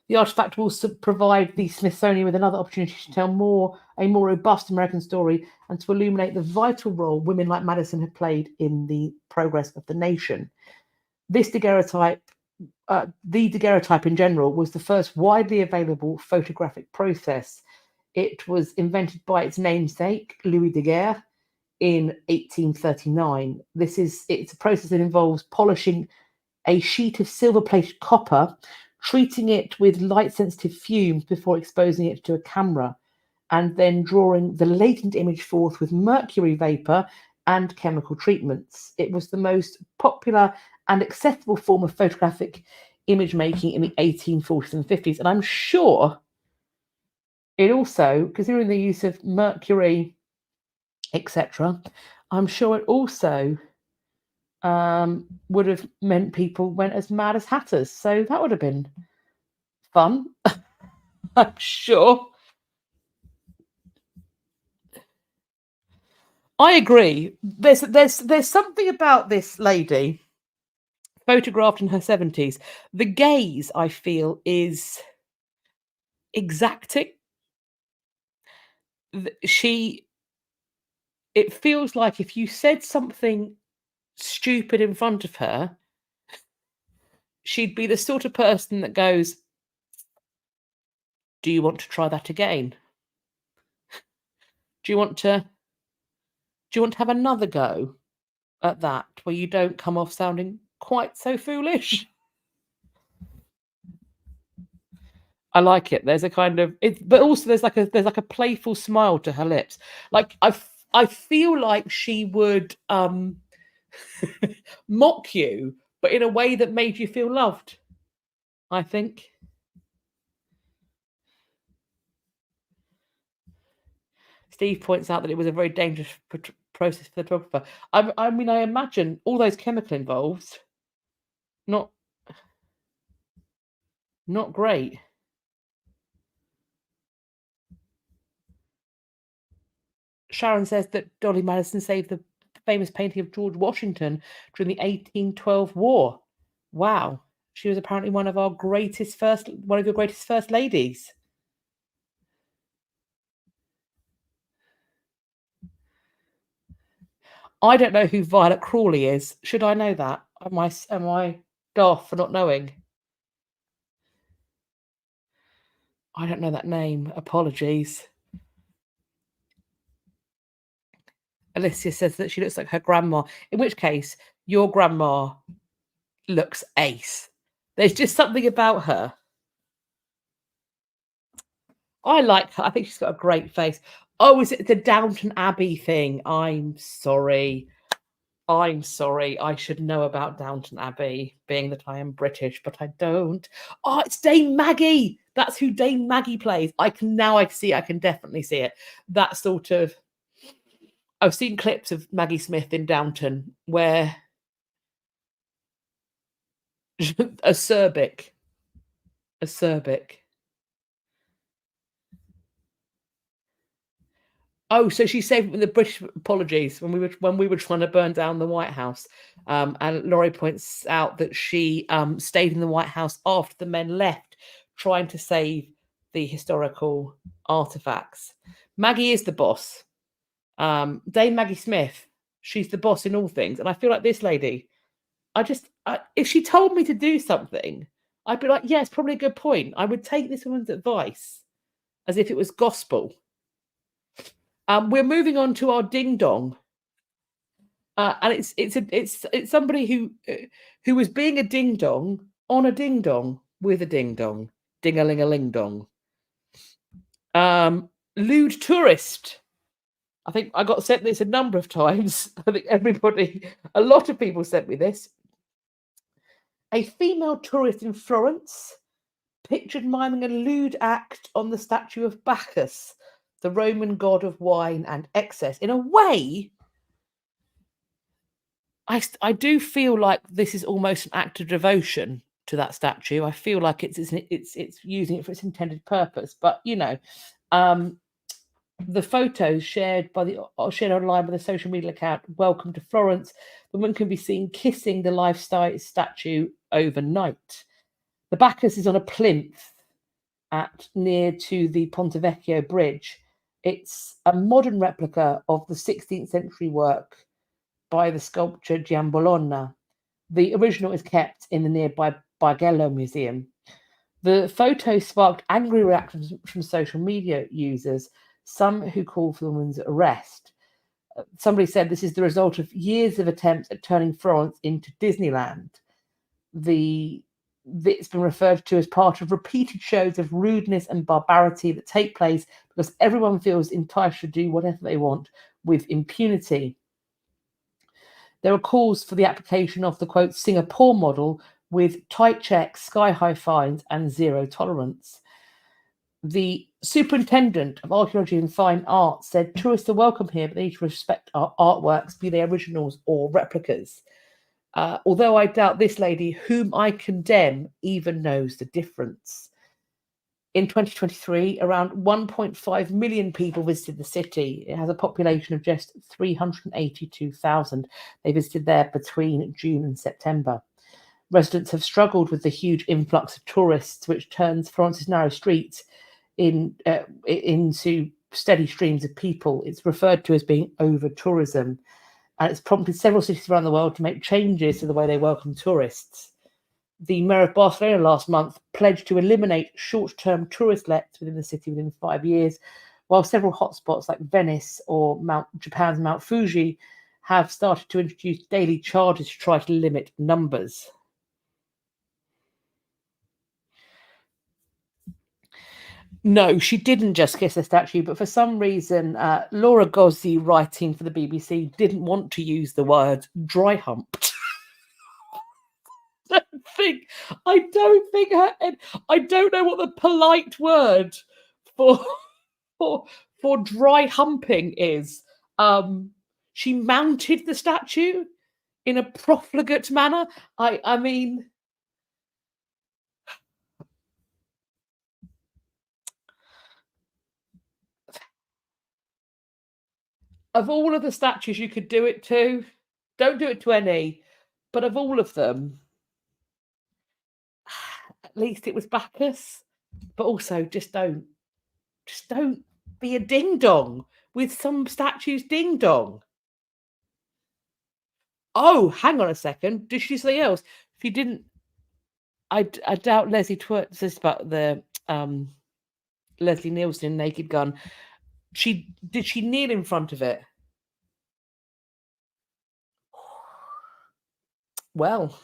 The artifact will also provide the Smithsonian with another opportunity to tell a more robust American story and to illuminate the vital role women like Madison have played in the progress of the nation. This daguerreotype, the daguerreotype in general, was the first widely available photographic process. It was invented by its namesake, Louis Daguerre, in 1839. It's a process that involves polishing a sheet of silver-plated copper, treating it with light-sensitive fumes before exposing it to a camera, and then drawing the latent image forth with mercury vapor and chemical treatments. It was the most popular and accessible form of photographic image making in the 1840s and 50s. And I'm sure it also, considering the use of mercury, etc., I'm sure it also would have meant people went as mad as hatters. So that would have been fun, I'm sure. I agree. There's something about this lady photographed in her 70s. The gaze, I feel, is exacting. It feels like if you said something stupid in front of her, she'd be the sort of person that goes, do you want to try that again? Do you want to have another go at that where you don't come off sounding quite so foolish? I like it. There's a kind of but also there's like a playful smile to her lips. Like I feel like she would mock you, but in a way that made you feel loved, I think. Steve points out that it was a very dangerous process for the photographer. I mean, I imagine all those chemical involved, not great. Sharon says that Dolly Madison saved the famous painting of George Washington during the 1812 war. Wow. She was apparently one of your greatest first ladies. I don't know who Violet Crawley is. Should I know that? Am I daft for not knowing? I don't know that name. Apologies. Alicia says that she looks like her grandma, in which case your grandma looks ace. There's just something about her. I like her. I think she's got a great face. Oh, is it the Downton Abbey thing? I'm sorry. I should know about Downton Abbey, being that I am British, but I don't. Oh, it's Dame Maggie. That's who Dame Maggie plays. I can definitely see it. That sort of. I've seen clips of Maggie Smith in Downton where acerbic. Oh, so she saved the British apologies when we were trying to burn down the White House. And Laurie points out that she stayed in the White House after the men left, trying to save the historical artifacts. Maggie is the boss. Dame Maggie Smith, she's the boss in all things. And I feel like this lady, if she told me to do something, I'd be like, yeah, it's probably a good point. I would take this woman's advice as if it was gospel. We're moving on to our ding dong, and it's somebody who was being a ding dong on a ding dong with a ding dong, ding a ling a ling dong. Lewd tourist. I think I got sent this a number of times. I think a lot of people sent me this. A female tourist in Florence pictured miming a lewd act on the statue of Bacchus, the Roman god of wine and excess. In a way, I do feel like this is almost an act of devotion to that statue. I feel like it's using it for its intended purpose. But the photos shared online by the social media account Welcome to Florence, the woman can be seen kissing the life-size statue overnight. The Bacchus is on a plinth near to the Ponte Vecchio bridge. It's a modern replica of the 16th century work by the sculptor Giambologna. The original is kept in the nearby Bargello Museum. The photo sparked angry reactions from social media users, some who called for the woman's arrest. Somebody said this is the result of years of attempts at turning Florence into Disneyland. It's been referred to as part of repeated shows of rudeness and barbarity that take place because everyone feels entitled to do whatever they want with impunity. There are calls for the application of the, quote, Singapore model with tight checks, sky-high fines, and zero tolerance. The superintendent of archaeology and fine arts said tourists are welcome here, but they need to respect our artworks, be they originals or replicas. Although I doubt this lady, whom I condemn, even knows the difference. In 2023, around 1.5 million people visited the city. It has a population of just 382,000. They visited there between June and September. Residents have struggled with the huge influx of tourists, which turns Florence's narrow streets into steady streams of people. It's referred to as being over-tourism, and it's prompted several cities around the world to make changes to the way they welcome tourists. The mayor of Barcelona last month pledged to eliminate short-term tourist lets within the city within 5 years, while several hotspots like Venice or Japan's Mount Fuji have started to introduce daily charges to try to limit numbers. No, she didn't just kiss the statue, but for some reason, Laura Gozzi, writing for the BBC, didn't want to use the word dry humped. I don't know what the polite word for dry humping is. She mounted the statue in a profligate manner. I mean, Of all of the statues you could do it to, don't do it to any, but of all of them, at least it was Bacchus. But also, just don't be a ding dong with some statues. Ding dong. Oh, hang on a second. Did she say else? She didn't. I doubt Leslie twerked this about the Leslie Nielsen Naked Gun. She kneel in front of it? Well,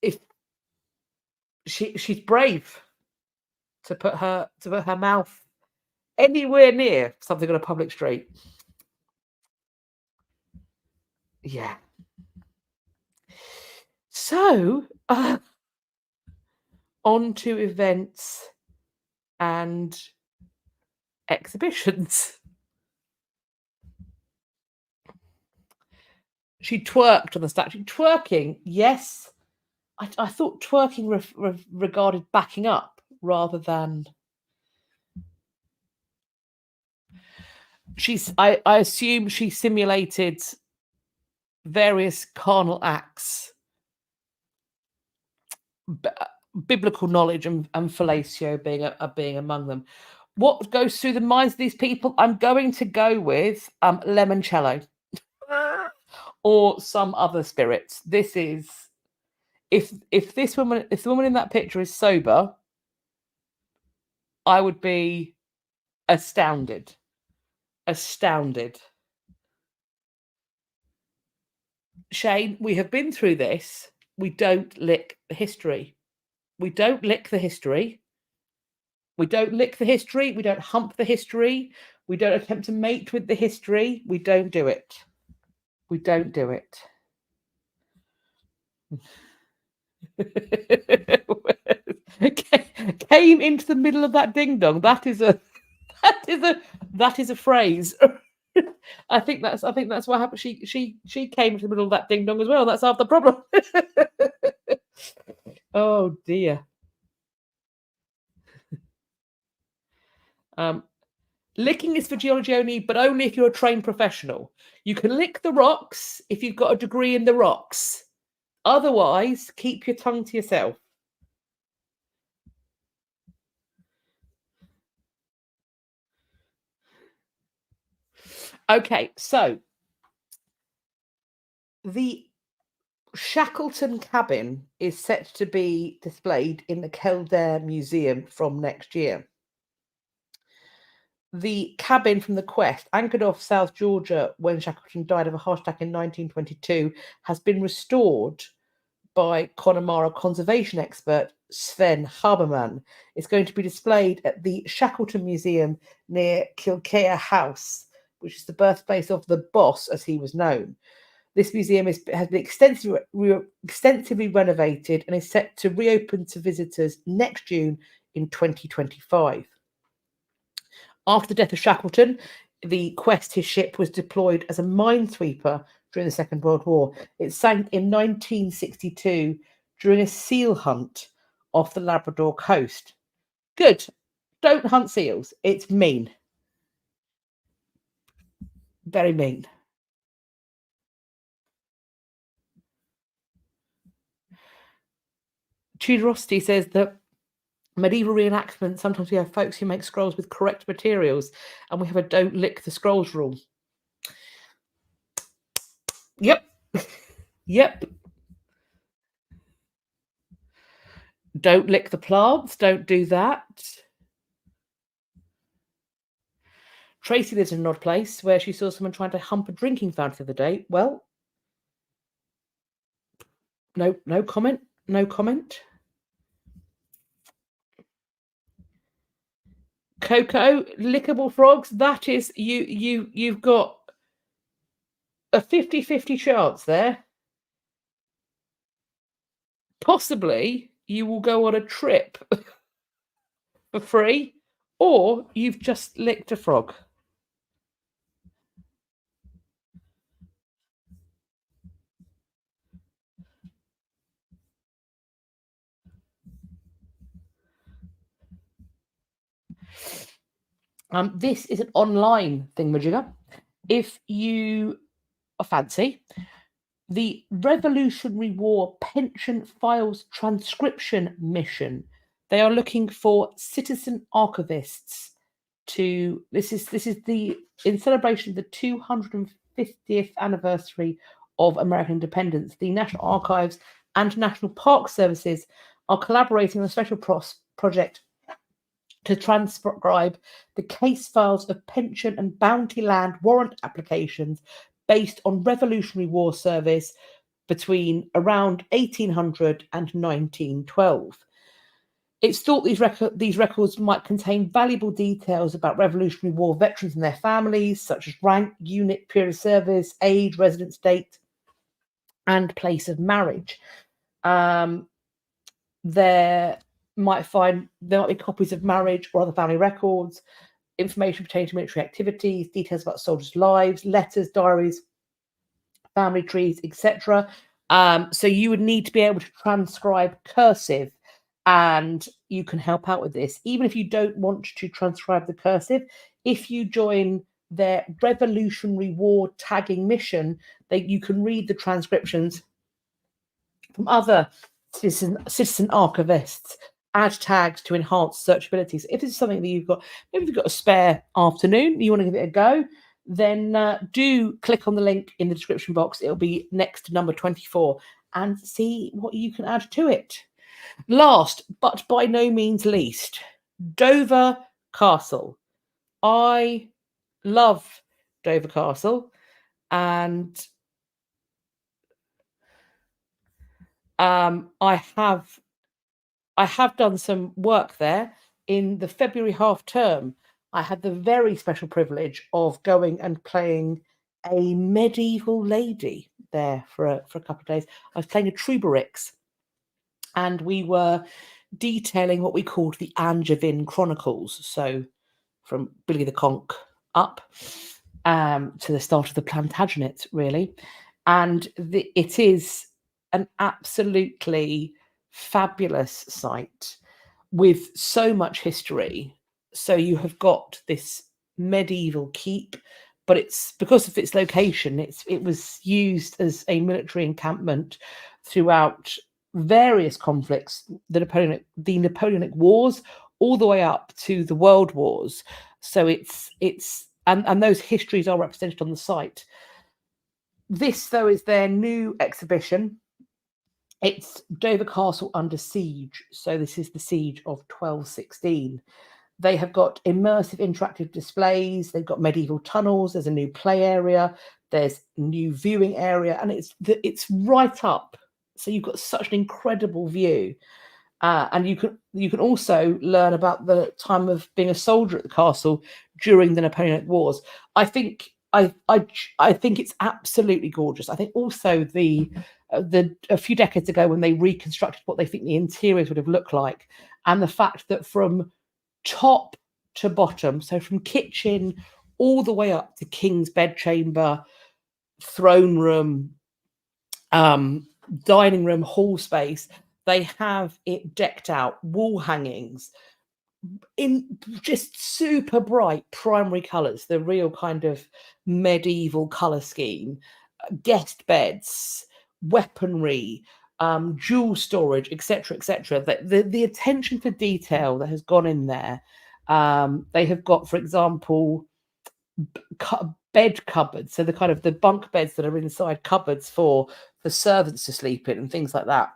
if she's brave to put her mouth anywhere near something on a public street. Yeah. So, on to events and exhibitions. She twerked on the statue. Twerking, yes. I thought twerking regarded backing up rather than. I assume she simulated various carnal acts, biblical knowledge and fellatio being among them. What goes through the minds of these people? I'm going to go with limoncello or some other spirits. This is if the woman in that picture is sober, I would be astounded. Shane, we have been through this. We don't lick the history. We don't lick the history. We don't lick the history. We don't hump the history. We don't attempt to mate with the history. We don't do it. We don't do it. Came into the middle of that ding dong. That is a phrase. I think that's what happened. She came into the middle of that ding dong as well. That's half the problem. Oh dear. Licking is for geology only, but only if you're a trained professional. You can lick the rocks if you've got a degree in the rocks. Otherwise, keep your tongue to yourself. Okay, so the Shackleton cabin is set to be displayed in the Kildare Museum from next year. The cabin from the quest, anchored off South Georgia when Shackleton died of a heart attack in 1922, has been restored by Connemara conservation expert Sven Habermann. It's going to be displayed at the Shackleton Museum near Kilkea House, which is the birthplace of the boss, as he was known. This museum has been extensively renovated and is set to reopen to visitors next June in 2025. After the death of Shackleton, the Quest, his ship, was deployed as a minesweeper during the Second World War. It sank in 1962 during a seal hunt off the Labrador coast. Good. Don't hunt seals. It's mean. Very mean. Tudorosity says that medieval reenactment, sometimes we have folks who make scrolls with correct materials, and we have a don't lick the scrolls rule. Yep. Yep. Don't lick the plants. Don't do that. Tracy lives in an odd place where she saw someone trying to hump a drinking fountain the other day. Well, no comment. No comment. Coco, lickable frogs. That is you've got a 50-50 chance there. Possibly you will go on a trip for free, or you've just licked a frog. This is an online thingamajigger. If you are fancy, the Revolutionary War Pension Files Transcription Mission. They are looking for citizen archivists to. This is in celebration of the 250th anniversary of American independence. The National Archives and National Park Services are collaborating on a special project to transcribe the case files of pension and bounty land warrant applications based on Revolutionary War service between around 1800 and 1912. It's thought these records might contain valuable details about Revolutionary War veterans and their families, such as rank, unit, period of service, age, residence date, and place of marriage. There might be copies of marriage or other family records, information pertaining to military activities, details about soldiers' lives, letters, diaries, family trees, etc. So you would need to be able to transcribe cursive, and you can help out with this. Even if you don't want to transcribe the cursive, if you join their Revolutionary War tagging mission, you can read the transcriptions from other citizen archivists, add tags to enhance searchability. So if this is something that maybe you've got a spare afternoon, you want to give it a go, then do click on the link in the description box. It'll be next to number 24 and see what you can add to it. Last, but by no means least, Dover Castle. I love Dover Castle, and I have done some work there in the February half term. I had the very special privilege of going and playing a medieval lady there for a couple of days. I was playing a Truberix, and we were detailing what we called the Angevin Chronicles. So from Billy the Conch up to the start of the Plantagenet, really. And it is an absolutely fabulous site with so much history. So you have got this medieval keep, but it's because of its location, it was used as a military encampment throughout various conflicts, the Napoleonic Wars, all the way up to the World Wars. So it's and those histories are represented on the site. This, though, is their new exhibition. It's Dover Castle under siege. So this is the siege of 1216. They have got immersive interactive displays. They've got medieval tunnels. There's a new play area. There's a new viewing area, and it's right up. So you've got such an incredible view, and you can also learn about the time of being a soldier at the castle during the Napoleonic Wars. I think it's absolutely gorgeous. I think also a few decades ago when they reconstructed what they think the interiors would have looked like, and the fact that from top to bottom, so from kitchen all the way up to king's bedchamber, throne room, dining room, hall space, they have it decked out, wall hangings in just super bright primary colors, the real kind of medieval color scheme, guest beds, weaponry, jewel storage, etc., etc. The attention to detail that has gone in there. They have got, for example, bed cupboards, so the bunk beds that are inside cupboards for servants to sleep in and things like that.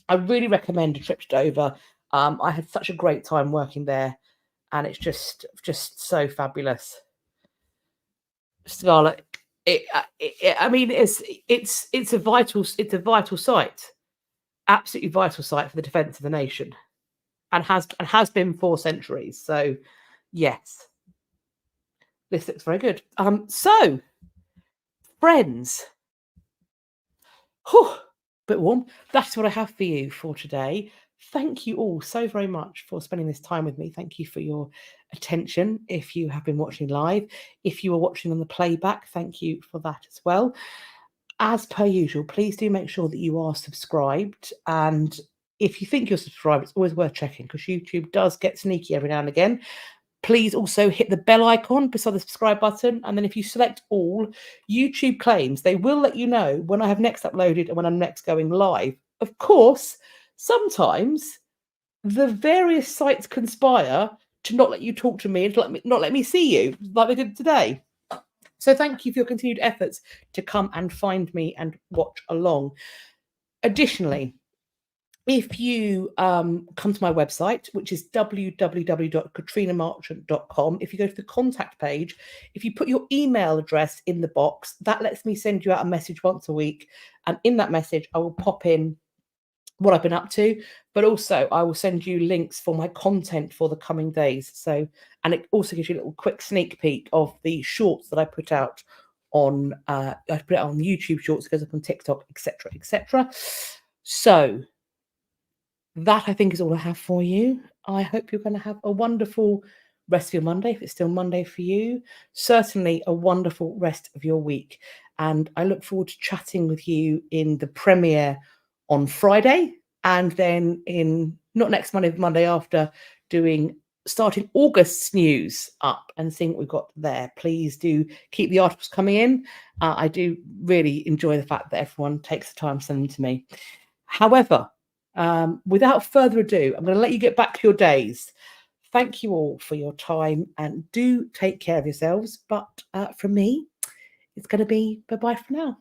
I really recommend a trip to Dover. I had such a great time working there, and it's just so fabulous. Scarlet, I mean, it's a vital site, absolutely vital site for the defence of the nation, and has been for centuries. So, yes, this looks very good. So, friends, bit warm. That's what I have for you for today. Thank you all so very much for spending this time with me. Thank you for your attention. If you have been watching live, if you are watching on the playback, thank you for that as well. As per usual, please do make sure that you are subscribed. And if you think you're subscribed, it's always worth checking, because YouTube does get sneaky every now and again. Please also hit the bell icon beside the subscribe button. And then if you select all, YouTube claims they will let you know when I have next uploaded and when I'm next going live. Of course, sometimes the various sites conspire to not let you talk to me and to not let me see you like they did today. So thank you for your continued efforts to come and find me and watch along. Additionally, if you come to my website, which is www.katrinamarchant.com, if you go to the contact page, if you put your email address in the box, that lets me send you out a message once a week. And in that message, I will pop in what I've been up to, but also I will send you links for my content for the coming days. So, and it also gives you a little quick sneak peek of the shorts that I put out on, I put it on YouTube Shorts, it goes up on TikTok, etc., etc. So that, I think, is all I have for you. I hope you're going to have a wonderful rest of your Monday, if it's still Monday for you. Certainly a wonderful rest of your week. And I look forward to chatting with you in the premiere on Friday. And then in, not next Monday, the Monday after, starting August's news up and seeing what we've got there. Please do keep the articles coming in. I do really enjoy the fact that everyone takes the time to send them to me. However, without further ado, I'm going to let you get back to your days. Thank you all for your time and do take care of yourselves. But from me, it's going to be bye-bye for now.